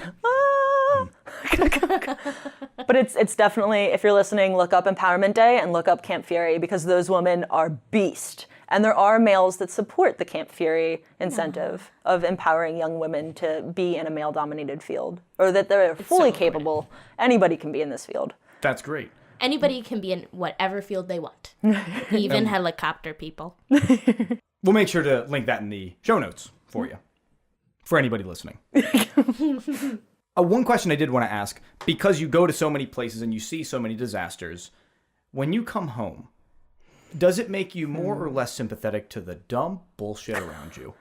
C: But it's definitely, if you're listening, look up Empowerment Day and look up Camp Fury, because those women are beast. And there are males that support the Camp Fury incentive of empowering young women to be in a male-dominated field, or that they're fully capable. Anybody can be in this field.
B: That's great.
A: Anybody can be in whatever field they want, even helicopter people.
B: We'll make sure to link that in the show notes for you, for anybody listening. One question I did want to ask, because you go to so many places and you see so many disasters, when you come home, does it make you more or less sympathetic to the dumb bullshit around you?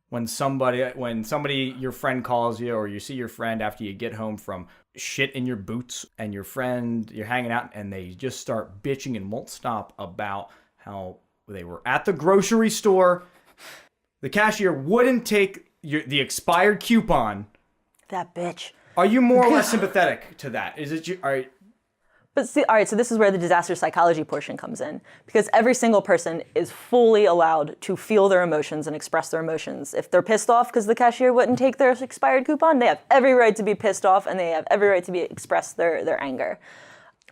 B: When somebody, your friend calls you, or you see your friend after you get home from shit in your boots, and your friend, you're hanging out, and they just start bitching and won't stop about how they were at the grocery store, the cashier wouldn't take the expired coupon.
C: That bitch.
B: Are you more or less sympathetic to that? Is it you?
C: But see, all right, so this is where the disaster psychology portion comes in, because every single person is fully allowed to feel their emotions and express their emotions. If they're pissed off because the cashier wouldn't take their expired coupon, they have every right to be pissed off, and they have every right to express their anger.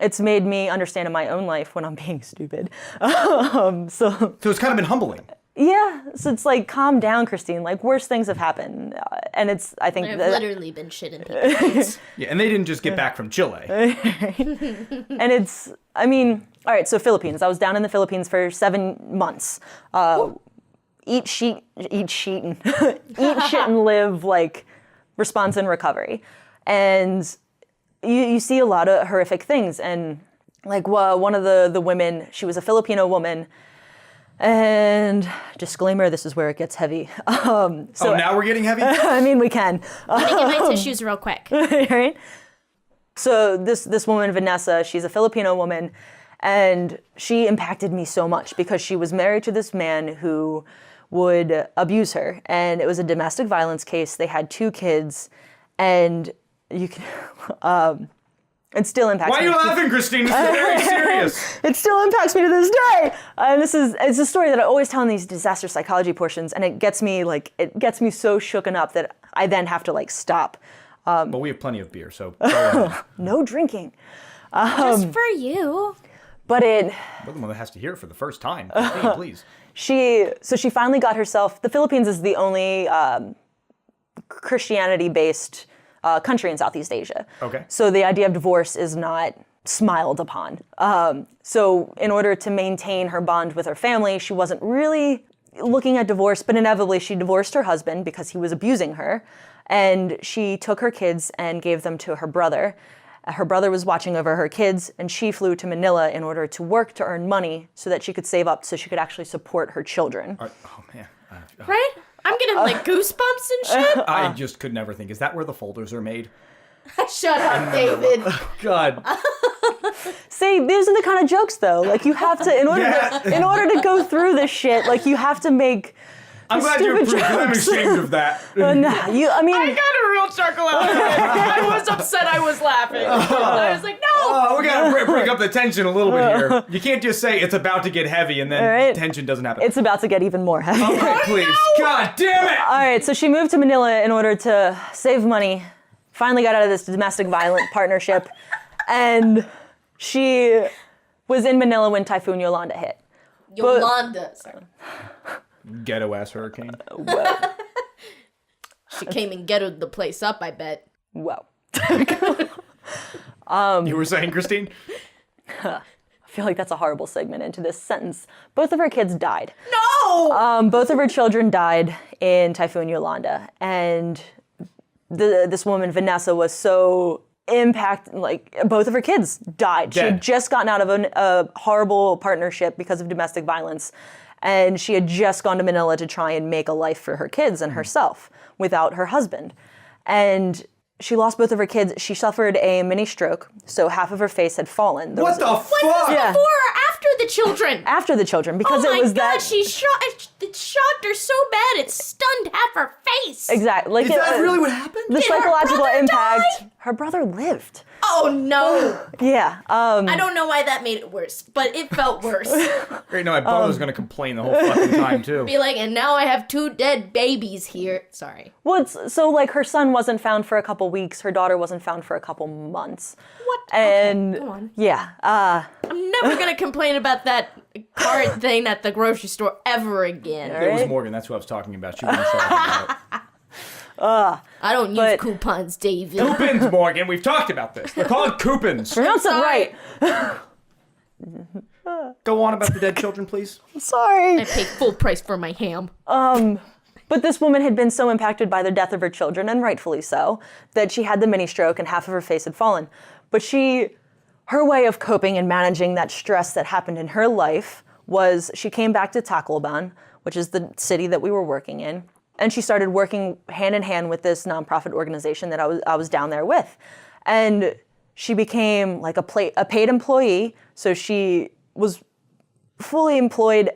C: It's made me understand in my own life when I'm being stupid. So
B: it's kind of been humbling.
C: Yeah, so it's like, calm down, Christine. Like, worse things have happened, and I think
A: I've literally been shit in people's
B: Yeah, and they didn't just get back from Chile.
C: And I mean, all right. So Philippines. I was down in the Philippines for 7 months. Eat shit and live, like, response and recovery, and you see a lot of horrific things. And like, one of the women, she was a Filipino woman. And disclaimer, this is where it gets heavy. So
B: now we're getting heavy?
C: I mean, we can.
A: I'm gonna get my tissues real quick.
C: Right? So this woman, Vanessa, she's a Filipino woman, and she impacted me so much because she was married to this man who would abuse her. And it was a domestic violence case. They had 2 kids, and you can... It still impacts me.
B: Why are you laughing, Christine? This is very serious.
C: It still impacts me to this day. And it's a story that I always tell in these disaster psychology portions, and it gets me so shooken up that I then have to like stop.
B: But we have plenty of beer, so go ahead.
C: No drinking.
A: Just for you.
C: But
B: You're the one that has to hear it for the first time. Please.
C: She finally got herself. The Philippines is the only Christianity-based country in Southeast Asia.
B: Okay.
C: So the idea of divorce is not smiled upon. So in order to maintain her bond with her family, she wasn't really looking at divorce, but inevitably she divorced her husband because he was abusing her. And she took her kids and gave them to her brother. Her brother was watching over her kids, and she flew to Manila in order to work to earn money so that she could save up so she could actually support her children.
B: Oh, man.
A: Right? I'm getting like goosebumps and shit.
B: I just could never think. Is that where the folders are made?
A: Shut up, David.
B: God.
C: See, these are the kind of jokes, though. Like, you have to, in order to go through this shit, like, you have to make
B: I'm glad you approved. I'm ashamed of that.
C: I mean...
A: I got a real chuckle out of it. I was upset I was laughing. I was like, no!
B: Oh, we gotta break up the tension a little bit here. You can't just say it's about to get heavy and then tension doesn't happen.
C: It's about to get even more heavy.
B: Okay, please. No! God damn it!
C: All right, so she moved to Manila in order to save money, finally got out of this domestic violent partnership, and she was in Manila when Typhoon Yolanda hit.
A: Yolanda. Sorry.
B: Ghetto ass hurricane.
C: Well,
A: She came and ghettoed the place up, I bet.
C: well.
B: You were saying, Christine?
C: I feel like that's a horrible segment into this sentence. Both of her kids died.
A: No!
C: Both of her children died in Typhoon Yolanda. And this woman, Vanessa, was so impacted, like, both of her kids died. She had just gotten out of a horrible partnership because of domestic violence. And she had just gone to Manila to try and make a life for her kids and herself without her husband. And she lost both of her kids. She suffered a mini stroke, so half of her face had fallen.
B: What the fuck?
C: Yeah.
A: Before or after the children?
C: After the children, because
A: Oh
C: it was
A: my god,
C: that.
A: it shocked her so bad it stunned half her face.
C: Exactly. Like
B: Is that really what happened?
C: the
A: Did her
C: psychological
A: brother
C: impact.
A: die?
C: Her brother lived.
A: Oh no.
C: Yeah.
A: I don't know why that made it worse, but it felt worse.
B: Great, no, my brother's gonna complain the whole fucking time, too.
A: Be like, and now I have 2 dead babies here. Sorry.
C: Well, so like her son wasn't found for a couple weeks. Her daughter wasn't found for a couple months.
A: What?
C: And
A: Okay, go on.
C: yeah.
A: I'm never gonna complain about that card thing at the grocery store ever again.
B: It was
C: Right?
B: Morgan, that's who I was talking about. She wasn't sure about it.
A: I don't use
C: But-
A: coupons, David.
B: Coupons, Morgan, we've talked about this. They're called coupons.
C: Pronounce it
A: sorry.
C: right.
B: Go on about the dead children, please.
C: Sorry.
A: I pay full price for my ham.
C: But this woman had been so impacted by the death of her children, and rightfully so, that she had the mini stroke and half of her face had fallen. But her way of coping and managing that stress that happened in her life was she came back to Tacloban, which is the city that we were working in, and she started working hand in hand with this nonprofit organization that I was down there with. And she became like a paid employee, so she was fully employed,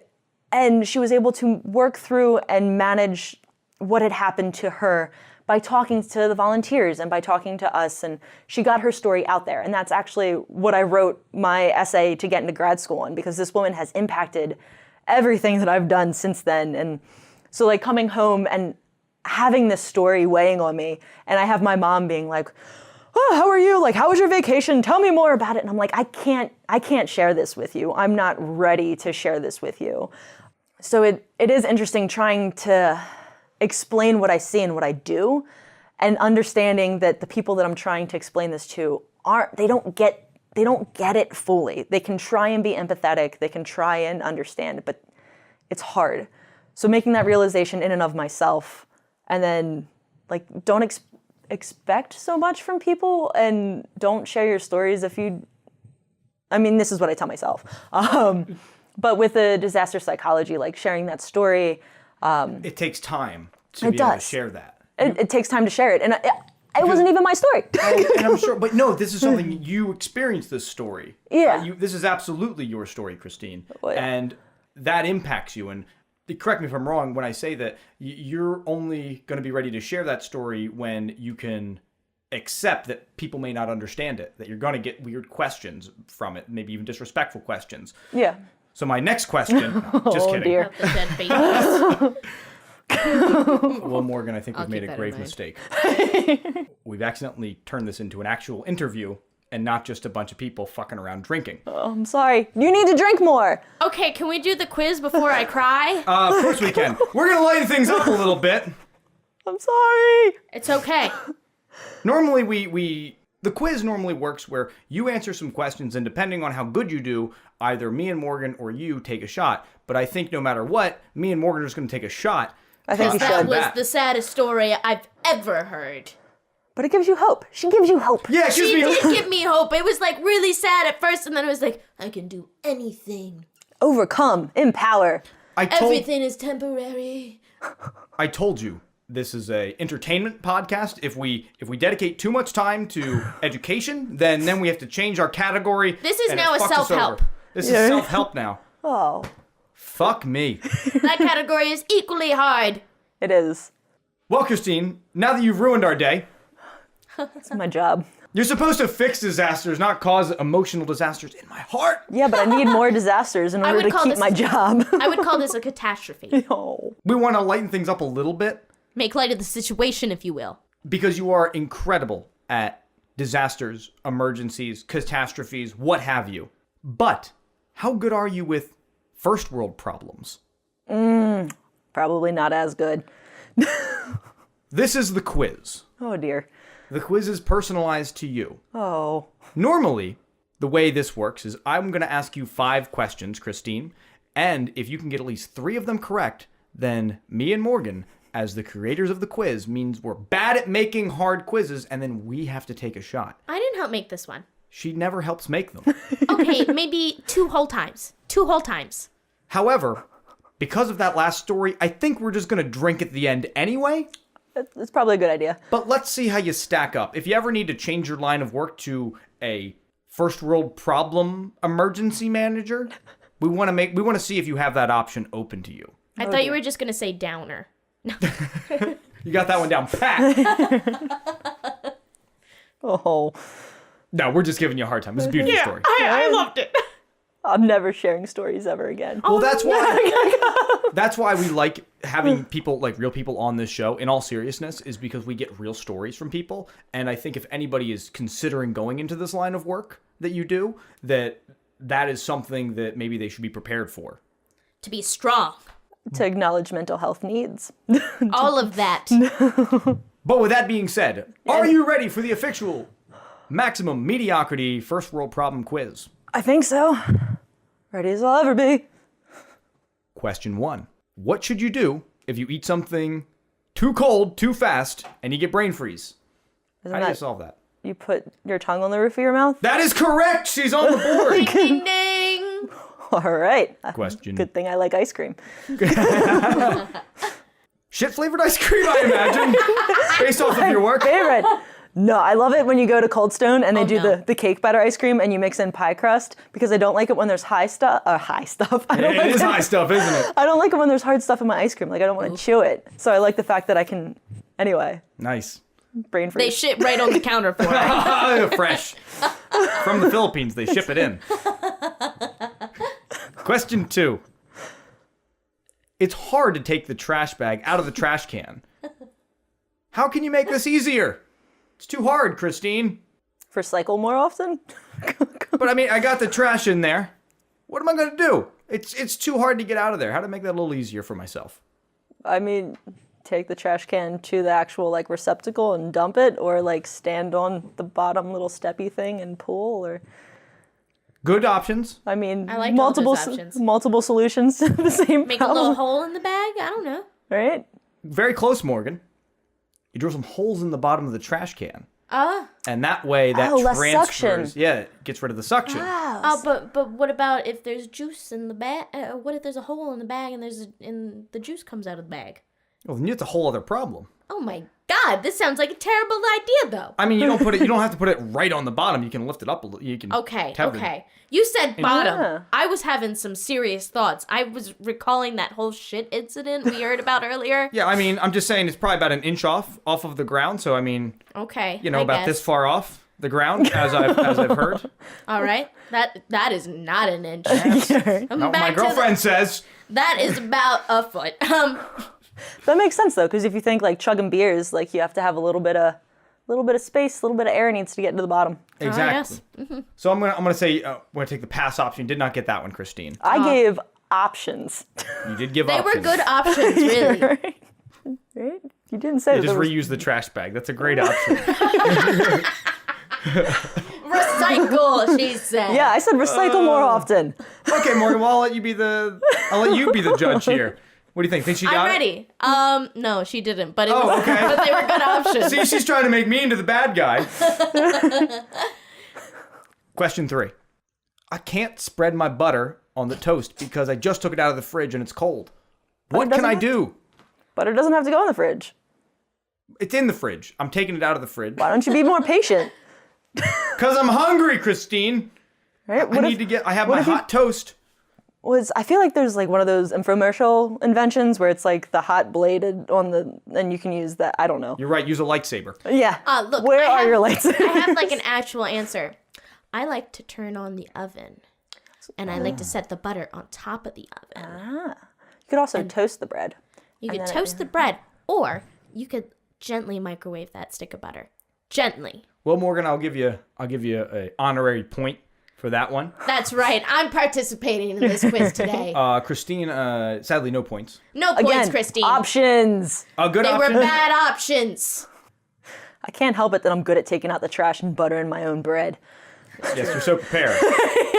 C: and she was able to work through and manage what had happened to her by talking to the volunteers and by talking to us, and she got her story out there. And that's actually what I wrote my essay to get into grad school on, because this woman has impacted everything that I've done since then. And so like coming home and having this story weighing on me, and I have my mom being like, oh, how are you? Like, how was your vacation? Tell me more about it. And I'm like, I can't share this with you. I'm not ready to share this with you. So it is interesting trying to explain what I see and what I do, and understanding that the people that I'm trying to explain this to they don't get it fully. They can try and be empathetic, they can try and understand, but it's hard. So making that realization in and of myself, and then like don't expect so much from people, and don't share your stories this is what I tell myself. But with the disaster psychology, like sharing that story,
B: It takes time to
C: It
B: be able to
C: does.
B: share that.
C: it takes time to share it. And it wasn't even my story.
B: And I'm sure, but no, this is something you experienced this story.
C: Yeah.
B: This is absolutely your story, Christine.
C: Well, yeah.
B: And that impacts you. And correct me if I'm wrong when I say that you're only going to be ready to share that story when you can accept that people may not understand it, that you're going to get weird questions from it, maybe even disrespectful questions.
C: Yeah.
B: So my next question, just kidding.
C: Dear.
A: About the dead babies.
B: Well, Morgan, I think we've
A: I'll
B: made
A: keep
B: a
A: that
B: grave
A: in mind.
B: mistake. We've accidentally turned this into an actual interview and not just a bunch of people fucking around drinking.
C: I'm sorry. You need to drink more.
A: Okay, can we do the quiz before I cry?
B: Of course we can. We're going to lighten things up a little bit.
C: I'm sorry.
A: It's okay.
B: Normally, the quiz normally works where you answer some questions, and depending on how good you do, either me and Morgan or you take a shot. But I think no matter what, me and Morgan are just going to take a shot.
C: I think you
A: That
C: should.
A: was the saddest story I've ever heard.
C: But it gives you hope. She gives you hope.
B: Yeah, it gives
A: She
B: me...
A: did give me hope. It was like really sad at first, and then it was like, I can do anything.
C: Overcome. Empower.
A: Everything is temporary.
B: I told you this is a entertainment podcast. If we dedicate too much time to education, then we have to change our category.
A: This is
B: and it
A: now a
B: fucks us
A: self-help.
B: over. This is self-help now.
C: Oh,
B: Fuck me.
A: That category is equally hard.
C: it is.
B: Well, Christine, now that you've ruined our day,
C: It's my job.
B: you're supposed to fix disasters, not cause emotional disasters in my heart.
C: Yeah, but I need more disasters in order
A: would
C: to
A: call
C: keep
A: this-
C: my job.
A: I would call this a catastrophe.
C: Oh.
B: We want to lighten things up a little bit
A: Make light of the situation, if you will.
B: because you are incredible at disasters, emergencies, catastrophes, what have you. But how good are you with first world problems?
C: Probably not as good.
B: This is the quiz.
C: Oh, dear.
B: The quiz is personalized to you.
C: Oh.
B: Normally, the way this works is I'm going to ask you 5 questions, Christine, and if you can get at least 3 of them correct, then me and Morgan, as the creators of the quiz, means we're bad at making hard quizzes, and then we have to take a shot.
A: I didn't help make this one.
B: She never helps make them.
A: Okay, maybe 2 whole times. 2 whole times.
B: However, because of that last story, I think we're just going to drink at the end anyway.
C: It's probably a good idea.
B: But let's see how you stack up. If you ever need to change your line of work to a first world problem emergency manager, we want to see if you have that option open to you.
A: I thought you were just going to say downer.
B: You got that one down pat.
C: Oh.
B: No, we're just giving you a hard time. It's a beautiful story.
A: I loved it.
C: I'm never sharing stories ever again.
B: Well, that's why we like having people, like real people on this show, in all seriousness, is because we get real stories from people. And I think if anybody is considering going into this line of work that you do, that is something that maybe they should be prepared for.
A: To be strong.
C: To acknowledge mental health needs.
A: All of that.
B: But with that being said, are you ready for the official Maximum Mediocrity First World Problem Quiz?
C: I think so. Ready as I'll ever be.
B: Question 1. What should you do if you eat something too cold, too fast, and you get brain freeze? How do you solve that?
C: You put your tongue on the roof of your mouth?
B: That is correct! She's on the board!
A: Ding, ding.
C: All right.
B: Question.
C: Good thing I like ice cream.
B: Shit-flavored ice cream, I imagine, based off of your work.
C: Favorite. No, I love it when you go to Cold Stone and they do the cake batter ice cream and you mix in pie crust because I don't like it when there's high stuff.
B: It is high stuff, isn't it?
C: I don't like it when there's hard stuff in my ice cream. Like, I don't want to chew it. So I like the fact that I can, anyway,
B: Nice.
C: brain freeze.
A: They shit right on the counter for it.
B: Fresh. From the Philippines, they ship it in. Question 2. It's hard to take the trash bag out of the trash can. How can you make this easier? It's too hard, Christine.
C: Recycle more often?
B: But I mean, I got the trash in there. What am I going to do? It's too hard to get out of there. How to make that a little easier for myself?
C: I mean, take the trash can to the actual, like, receptacle and dump it, or, like, stand on the bottom little steppy thing and pull, or...
B: Good options.
C: I mean,
A: I like all those options.
C: multiple solutions to the same
A: Make
C: problem.
A: a little hole in the bag? I don't know.
C: Right?
B: Very close, Morgan. You drill some holes in the bottom of the trash can. And that way that
C: less
B: transfers.
C: suction.
B: Yeah, it gets rid of the suction.
A: But what about if there's juice in the bag? What if there's a hole in the bag and the juice comes out of the bag?
B: Well, then it's a whole other problem.
A: Oh my God, this sounds like a terrible idea, though.
B: I mean, you don't have to put it right on the bottom. You can lift it up a little. You can.
A: Okay. You said bottom.
C: Yeah.
A: I was having some serious thoughts. I was recalling that whole shit incident we heard about earlier.
B: Yeah, I mean, I'm just saying it's probably about an inch off of the ground. So I mean,
A: Okay.
B: about this far off the ground, as I've heard.
A: All right. That is not an inch.
B: No, my girlfriend says.
A: That is about a foot.
C: That makes sense, though, because if you think, like, chugging beers, like, you have to have a little bit of space, a little bit of air needs to get into the bottom.
B: Exactly.
A: yes. Mm-hmm.
B: So I'm gonna say I'm gonna take the pass option. Did not get that one, Christine.
C: I gave options.
B: You did give
A: They
B: options.
A: were good options, really.
C: Right? You didn't say that
B: Just
C: there was...
B: reuse the trash bag. That's a great option.
A: Recycle, she said.
C: Yeah, I said recycle more often.
B: Okay, Morgan. Well, I'll let you be the judge here. What do you think? Think she got
A: I'm
B: it?
A: ready. No, she didn't. But
B: Okay.
A: But they were good options.
B: See, she's trying to make me into the bad guy. Question 3. I can't spread my butter on the toast because I just took it out of the fridge and it's cold. What can I do?
C: Butter doesn't have to go in the fridge.
B: It's in the fridge. I'm taking it out of the fridge.
C: Why don't you be more patient?
B: Because I'm hungry, Christine.
C: Right?
B: I have my hot toast.
C: I feel like there's like one of those infomercial inventions where it's like the hot bladed and you can use that. I don't know.
B: You're right. Use a lightsaber.
C: Yeah.
A: Look,
C: where are your lights?
A: I have like an actual answer. I like to turn on the oven. And I like to set the butter on top of the oven.
C: You could also toast the bread.
A: You could toast the bread, or you could gently microwave that stick of butter. Gently.
B: Well, Morgan, I'll give you a honorary point for that one.
A: That's right. I'm participating in this quiz today.
B: Christine, sadly, no points.
A: No points,
C: Again,
A: Christine.
C: options.
B: A good
A: They
B: option.
A: were bad options.
C: I can't help it that I'm good at taking out the trash and buttering my own bread.
B: Yes, you're so prepared.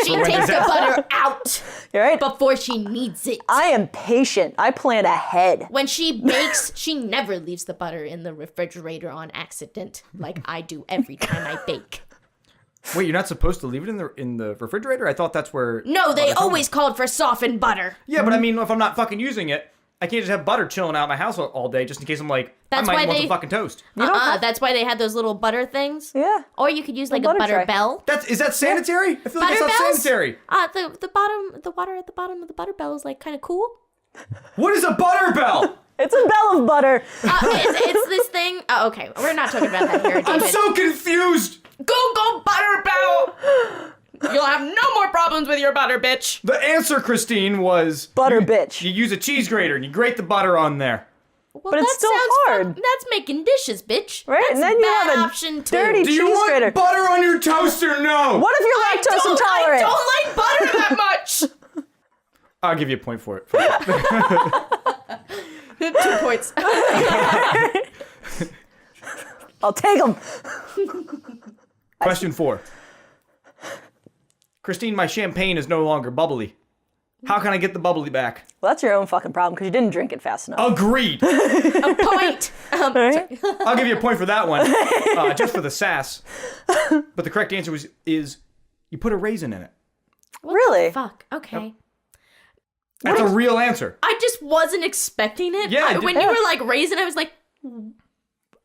A: She takes the butter out
C: You're right.
A: before she needs it.
C: I am patient. I plan ahead.
A: When she bakes, she never leaves the butter in the refrigerator on accident, like I do every time I bake.
B: Wait, you're not supposed to leave it in the refrigerator? I thought that's where...
A: No, they always called for softened butter.
B: Yeah, but I mean, if I'm not fucking using it, I can't just have butter chilling out in my house all day just in case I'm like,
A: That's
B: I
A: why
B: might want
A: they-
B: some fucking toast.
A: That's why they had those little butter things.
C: Yeah.
A: Or you could use like a
C: butter
A: butter
C: tray.
A: bell.
B: Is that sanitary? I feel like
A: Butter
B: it's not
A: bells?
B: sanitary.
A: The water at the bottom of the butter bell is like kind of cool.
B: What is a butter bell?
C: It's a bell of butter.
A: It's this thing. Oh, okay, we're not talking about that here, David.
B: I'm so confused.
A: Google butter bell. You'll have no more problems with your butter, bitch.
B: The answer, Christine, was...
C: Butter bitch.
B: You use a cheese grater and you grate the butter on there.
A: Well,
C: But it's
A: that
C: still
A: sounds
C: hard.
A: Fun. That's making dishes, bitch.
C: Right?
A: That's
C: And then you
A: bad
C: have a
A: option too.
C: dirty
B: Do you
C: cheese
B: want
C: grater.
B: butter on your toaster? No.
C: What if you're lactose intolerant?
A: I don't like butter that much.
B: I'll give you a point for it.
A: 2 points.
C: I'll take them.
B: Question 4. Christine, my champagne is no longer bubbly. How can I get the bubbly back?
C: Well, that's your own fucking problem because you didn't drink it fast enough.
B: Agreed.
A: A point.
C: Right?
B: I'll give you a point for that one, just for the sass. But the correct answer is you put a raisin in it.
C: Really?
A: Fuck. Okay.
B: That's a real answer.
A: I just wasn't expecting it.
B: Yeah,
A: When you were like raisin, I was like,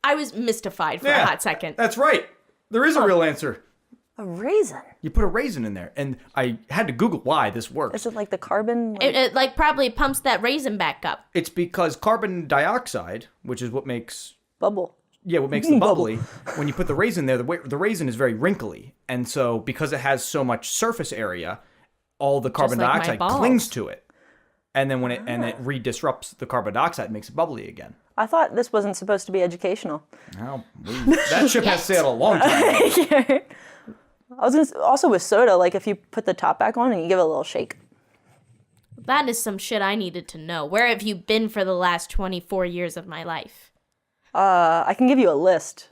A: I was mystified for a hot second.
B: That's right. There is a real answer.
C: A raisin?
B: You put a raisin in there, and I had to Google why this works.
C: Is it like the carbon?
A: It like probably pumps that raisin back up.
B: It's because carbon dioxide, which is what makes
C: Bubble.
B: what makes the bubbly. When you put the raisin there, the raisin is very wrinkly, and so because it has so much surface area, all the carbon
A: like my
B: dioxide
A: balls.
B: clings to it, and then when it re-disrupts the carbon dioxide, it makes it bubbly again.
C: I thought this wasn't supposed to be educational.
B: Well, that ship has sailed a long time ago.
C: I was gonna, also with soda, like if you put the top back on and you give it a little shake.
A: That is some shit I needed to know. Where have you been for the last 24 years of my life?
C: I can give you a list.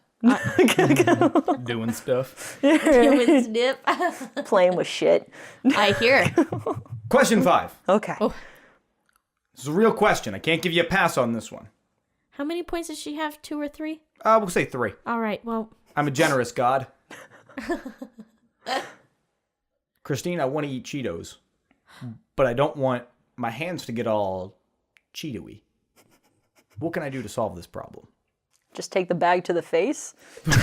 B: Doing stuff.
A: Human dip.
C: Playing with shit.
A: I hear.
B: Question 5.
C: Okay.
A: Oh.
B: This is a real question. I can't give you a pass on this one.
A: How many points does she have? 2 or 3?
B: We'll say 3.
A: All right, well.
B: I'm a generous god. Christine, I want to eat Cheetos, but I don't want my hands to get all Cheeto-y. What can I do to solve this problem?
C: Just take the bag to the face.
B: You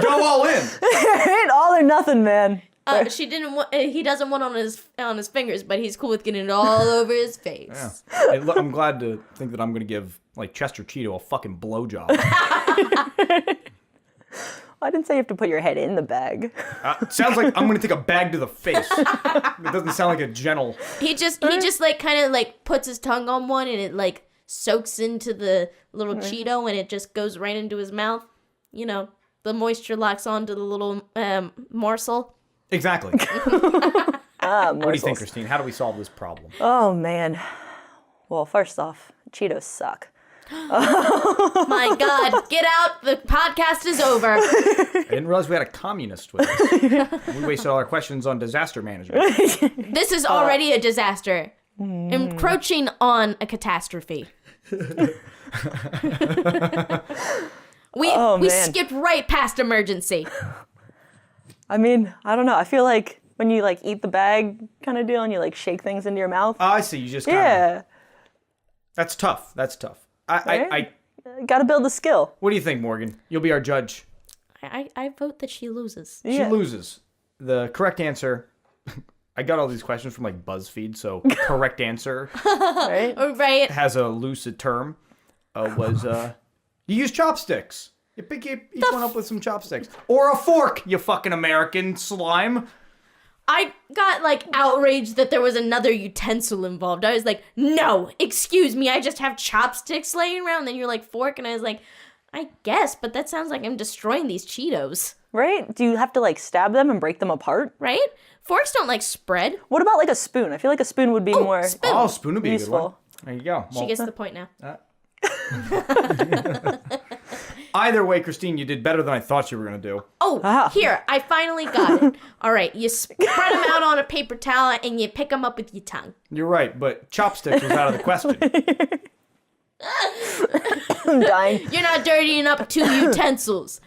B: go all in.
C: Right? All or nothing, man.
A: She didn't want. He doesn't want on his fingers, but he's cool with getting it all over his face.
B: Yeah. I'm glad to think that I'm going to give like Chester Cheeto a fucking blowjob.
C: I didn't say you have to put your head in the bag.
B: Sounds like I'm going to take a bag to the face. It doesn't sound like a gentle.
A: He just like kind of like puts his tongue on one and it like soaks into the little Cheeto and it just goes right into his mouth. You know, the moisture locks onto the little morsel.
B: Exactly. What do you think, Christine? How do we solve this problem?
C: Oh, man. Well, first off, Cheetos suck.
A: My God, get out. The podcast is over.
B: I didn't realize we had a communist with us. We wasted all our questions on disaster management.
A: This is already a disaster. Encroaching on a catastrophe. We
C: man.
A: skipped right past emergency.
C: I mean, I don't know. I feel like when you like eat the bag kind of deal and you like shake things into your mouth.
B: Oh, I see. You just kind of...
C: Yeah.
B: That's tough. That's tough.
C: Right? Got to build the skill.
B: What do you think, Morgan? You'll be our judge.
A: I vote that she loses.
B: She
C: Yeah.
B: loses. The correct answer... I got all these questions from like BuzzFeed, so correct answer
C: Right?
A: Right.
B: has a lucid term. Was you use chopsticks. You pick each one up with some chopsticks. Or a fork, you fucking American slime.
A: I got like outraged that there was another utensil involved. I was like, no, excuse me, I just have chopsticks laying around. Then you're like, fork, and I was like, I guess, but that sounds like I'm destroying these Cheetos.
C: Right? Do you have to like stab them and break them apart?
A: Right? Forks don't like spread.
C: What about like a spoon? I feel like a spoon would be more
A: spoon.
B: Oh, spoon would be
C: useful.
B: a good one. There you go.
A: She gets the point now.
B: Either way, Christine, you did better than I thought you were going to do.
A: Oh, here, I finally got it. All right, you spread them out on a paper towel and you pick them up with your tongue.
B: You're right, but chopsticks was out of the question.
C: I'm dying.
A: You're not dirtying up 2 utensils.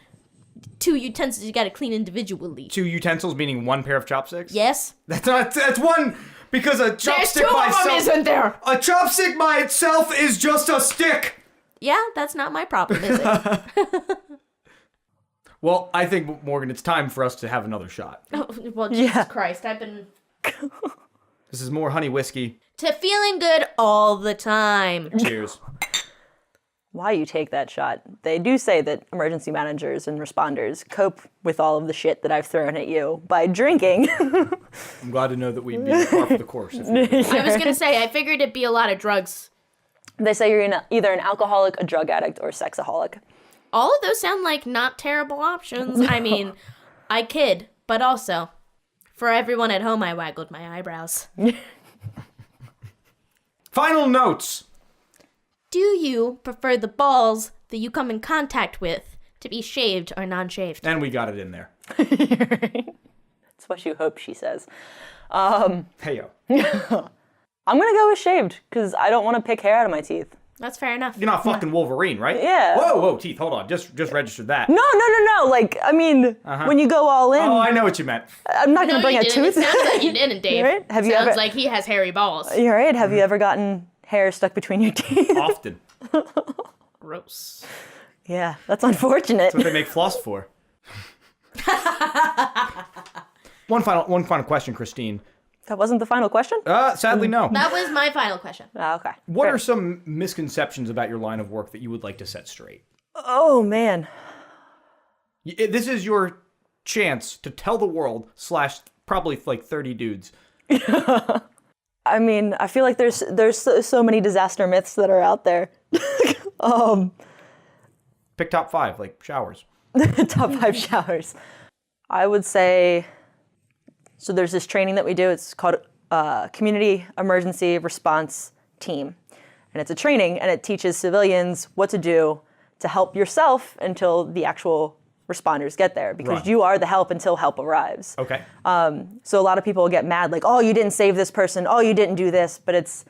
A: 2 utensils you gotta clean individually.
B: 2 utensils meaning 1 pair of chopsticks?
A: Yes?
B: That's one, because a
A: There's
B: chopstick
A: 2
B: by
A: of them,
B: itself...
A: isn't there?
B: A chopstick by itself is just a stick!
A: Yeah, that's not my problem, is it?
B: Well, I think, Morgan, it's time for us to have another shot.
A: Oh, well, Jesus Christ, I've been
B: This is more honey whiskey.
A: to feeling good all the time.
B: Cheers.
C: Why you take that shot? They do say that emergency managers and responders cope with all of the shit that I've thrown at you by drinking.
B: I'm glad to know that we'd be par for the course. If you
A: I was gonna say, I figured it'd be a lot of drugs.
C: They say you're either an alcoholic, a drug addict, or a sexaholic.
A: All of those sound like not terrible options. I mean, I kid, but also, for everyone at home, I waggled my eyebrows.
B: Final notes.
C: Do
A: you prefer the balls that you come in contact with to be shaved or non-shaved?
B: And we got it in there.
C: That's what you hope she says.
B: Hey-yo.
C: I'm going to go with shaved because I don't want to pick hair out of my teeth.
A: That's fair enough.
B: You're not fucking Wolverine, right?
C: Yeah.
B: Whoa, teeth, hold on. Just registered that.
C: No. Like, I mean, when you go all in,
B: Oh, I know what you meant.
C: I'm not going to bring
A: you
C: a
A: didn't.
C: tooth.
A: It sounds like you didn't, Dave.
C: Right? Have you
A: Sounds
C: ever-
A: like he has hairy balls.
C: You're right. Have you ever gotten hair stuck between your teeth?
B: Often.
A: Gross.
C: Yeah, that's unfortunate.
B: That's what they make floss for. One final question, Christine.
C: That wasn't the final question?
B: Sadly, no.
A: That was my final question.
C: Okay.
B: What are some misconceptions about your line of work that you would like to set straight?
C: Oh, man.
B: This is your chance to tell the world / probably like 30 dudes.
C: I mean, I feel like there's so many disaster myths that are out there.
B: Pick top 5, like showers.
C: Top 5 showers. I would say, so there's this training that we do. It's called Community Emergency Response Team. And it's a training, and it teaches civilians what to do to help yourself until the actual responders get there, because
B: Right.
C: you are the help until help arrives.
B: Okay.
C: So a lot of people get mad, like, oh, you didn't save this person, oh, you didn't do this. But it's,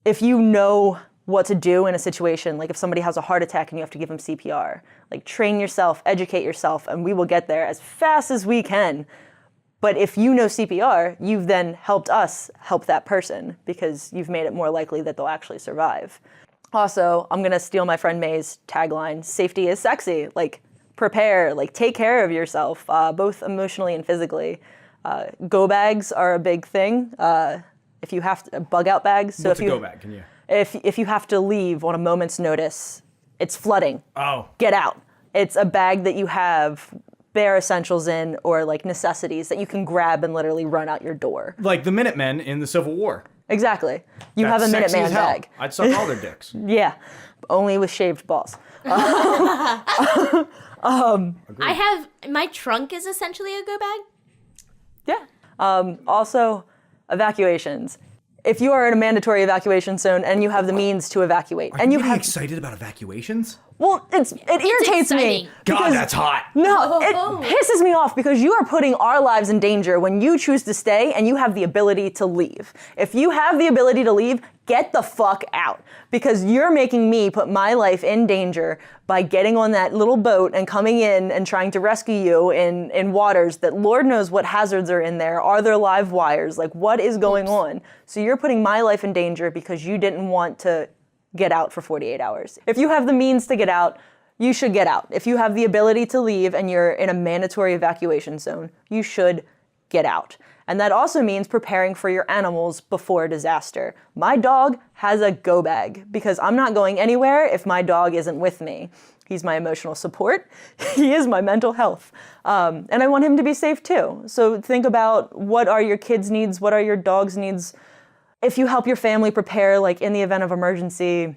C: if you know what to do in a situation, like if somebody has a heart attack and you have to give them CPR, like train yourself, educate yourself, and we will get there as fast as we can. But if you know CPR, you've then helped us help that person because you've made it more likely that they'll actually survive. Also, I'm gonna steal my friend May's tagline, safety is sexy. Like, prepare, like take care of yourself, both emotionally and physically. Go bags are a big thing. If you have to, bug out bags. So
B: What's
C: if
B: a
C: you,
B: go bag? Can you?
C: If you have to leave on a moment's notice, it's flooding.
B: Oh.
C: Get out. It's a bag that you have bare essentials in, or like necessities that you can grab and literally run out your door.
B: Like the Minutemen in the Civil War.
C: Exactly. You
B: That's
C: have a
B: sexy
C: Minuteman
B: as hell.
C: bag.
B: I'd suck all their dicks.
C: Yeah, only with shaved balls.
A: I have, my trunk is essentially a go bag.
C: Yeah. Also, evacuations. If you are in a mandatory evacuation zone and you have the means to evacuate, and you have,
B: excited about evacuations?
C: well, it irritates
A: exciting.
C: me.
B: God,
C: because-
B: that's hot.
C: No, it pisses me off because you are putting our lives in danger when you choose to stay and you have the ability to leave. If you have the ability to leave, get the fuck out, because you're making me put my life in danger by getting on that little boat and coming in and trying to rescue you in waters that Lord knows what hazards are in there. Are there live wires? Like, what is going on? So you're putting my life in danger because you didn't want to get out for 48 hours. If you have the means to get out, you should get out. If you have the ability to leave and you're in a mandatory evacuation zone, you should get out. And that also means preparing for your animals before disaster. My dog has a go bag because I'm not going anywhere if my dog isn't with me. He's my emotional support. He is my mental health. And I want him to be safe too. So think about, what are your kids' needs? What are your dog's needs? If you help your family prepare, like in the event of emergency,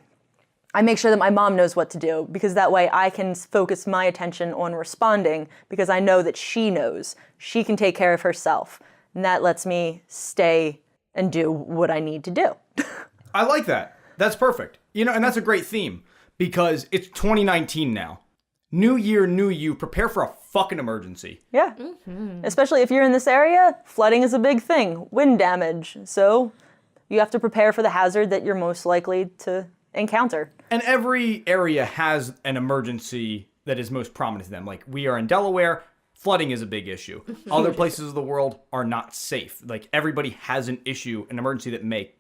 C: I make sure that my mom knows what to do, because that way I can focus my attention on responding, because I know that she knows. She can take care of herself. And that lets me stay and do what I need to do.
B: I like that. That's perfect. And that's a great theme, because it's 2019 now. New year, new you. Prepare for a fucking emergency.
C: Yeah. Mm-hmm. Especially if you're in this area, flooding is a big thing. Wind damage. So you have to prepare for the hazard that you're most likely to encounter.
B: And every area has an emergency that is most prominent to them. Like, we are in Delaware, flooding is a big issue. Other places of the world are not safe. Like, everybody has an issue, an emergency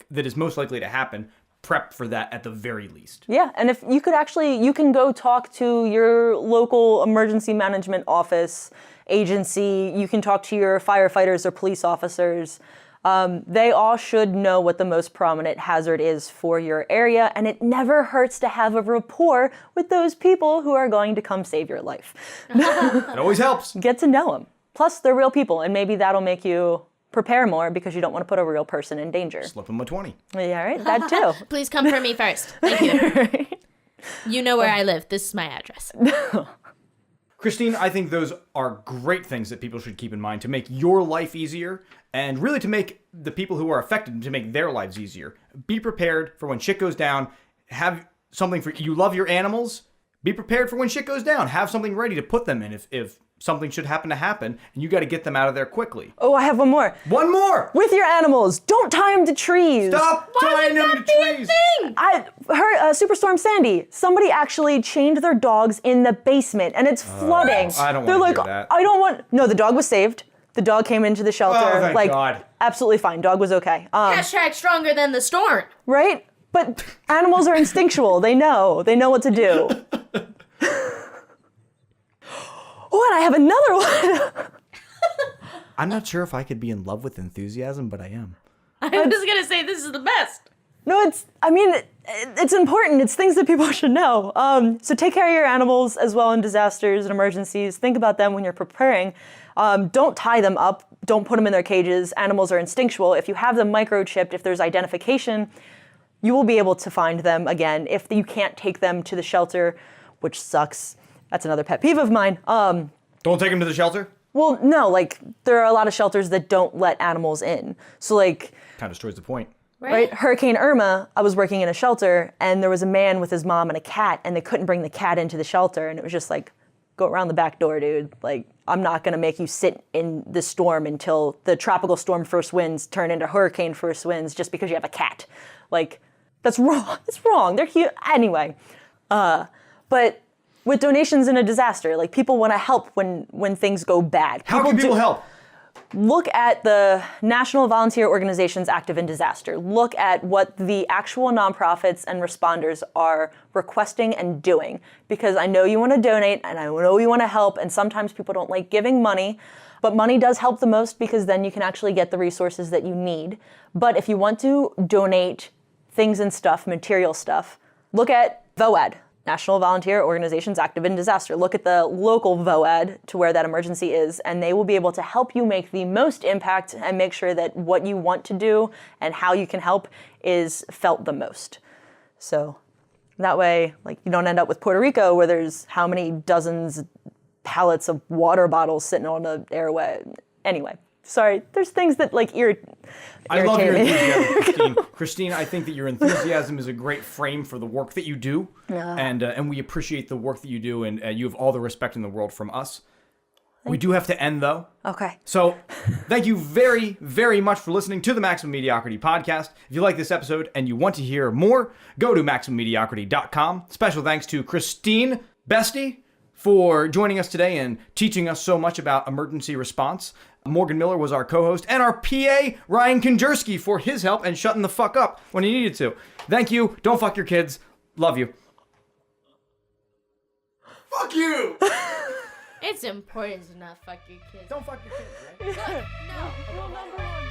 B: that is most likely to happen. Prep for that at the very least.
C: Yeah, and if you can go talk to your local emergency management office, agency, you can talk to your firefighters or police officers. They all should know what the most prominent hazard is for your area, and it never hurts to have a rapport with those people who are going to come save your life.
B: It always helps.
C: Get to know them. Plus, they're real people, and maybe that'll make you prepare more, because you don't want to put a real person in danger.
B: Slip them a 20.
C: Yeah, right? That too.
A: Please come for me first. Thank you. You know where I live. This is my address.
B: Christine, I think those are great things that people should keep in mind to make your life easier, and really to make the people who are affected, to make their lives easier. Be prepared for when shit goes down. Have something for you. Love your animals. Be prepared for when shit goes down. Have something ready to put them in if something should happen, and you got to get them out of there quickly.
C: Oh, I have one more.
B: One more!
C: With your animals, don't tie them to trees.
B: Stop tying them to trees!
C: I heard Superstorm Sandy. Somebody actually chained their dogs in the basement, and it's flooding.
B: I don't
C: They're
B: want to
C: like,
B: hear that.
C: I don't want. No, the dog was saved. The dog came into the shelter.
B: Oh, thank God.
C: Absolutely fine. Dog was okay.
A: Hashtag stronger than the storm.
C: Right? But animals are instinctual. They know. They know what to do. Oh, and I have another one.
B: I'm not sure if I could be in love with enthusiasm, but I am.
A: I'm just going to say this is the best.
C: No, it's important. It's things that people should know. So take care of your animals as well in disasters and emergencies. Think about them when you're preparing. Don't tie them up. Don't put them in their cages. Animals are instinctual. If you have them microchipped, if there's identification, you will be able to find them again. If you can't take them to the shelter, which sucks. That's another pet peeve of mine.
B: Don't take them to the shelter?
C: Well, no, there are a lot of shelters that don't let animals in. So
B: kind of destroys the point.
C: Right? Hurricane Irma, I was working in a shelter, and there was a man with his mom and a cat, and they couldn't bring the cat into the shelter, and it was just go around the back door, dude. I'm not gonna make you sit in the storm until the tropical storm first winds turn into hurricane first winds just because you have a cat. That's wrong. It's wrong. They're here anyway. But with donations in a disaster, people want to help when things go bad.
B: How can people help?
C: Look at the National Volunteer Organizations Active in Disaster. Look at what the actual nonprofits and responders are requesting and doing. Because I know you want to donate, and I know you want to help, and sometimes people don't like giving money, but money does help the most, because then you can actually get the resources that you need. But if you want to donate things and stuff, material stuff, look at VOAD. National Volunteer Organizations Active in Disaster. Look at the local VOAD to where that emergency is, and they will be able to help you make the most impact and make sure that what you want to do and how you can help is felt the most. So that way, you don't end up with Puerto Rico, where there's how many dozens pallets of water bottles sitting on the airway. Anyway, sorry, there's things that irritate me.
B: I love your enthusiasm, Christine. Christine, I think that your enthusiasm is a great frame for the work that you do, and we appreciate the work that you do, and you have all the respect in the world from us. We do have to end, though.
C: Okay.
B: So, thank you very, very much for listening to the Maximum Mediocrity Podcast. If you like this episode and you want to hear more, go to MaximumMediocrity.com. Special thanks to Christine Bestie for joining us today and teaching us so much about emergency response. Morgan Miller was our co-host, and our PA, Ryan Konjerski, for his help and shutting the fuck up when he needed to. Thank you. Don't fuck your kids. Love you. Fuck you!
A: It's important to not fuck your kids.
B: Don't fuck your kids, right?
A: Look, no.
C: Rule number 1.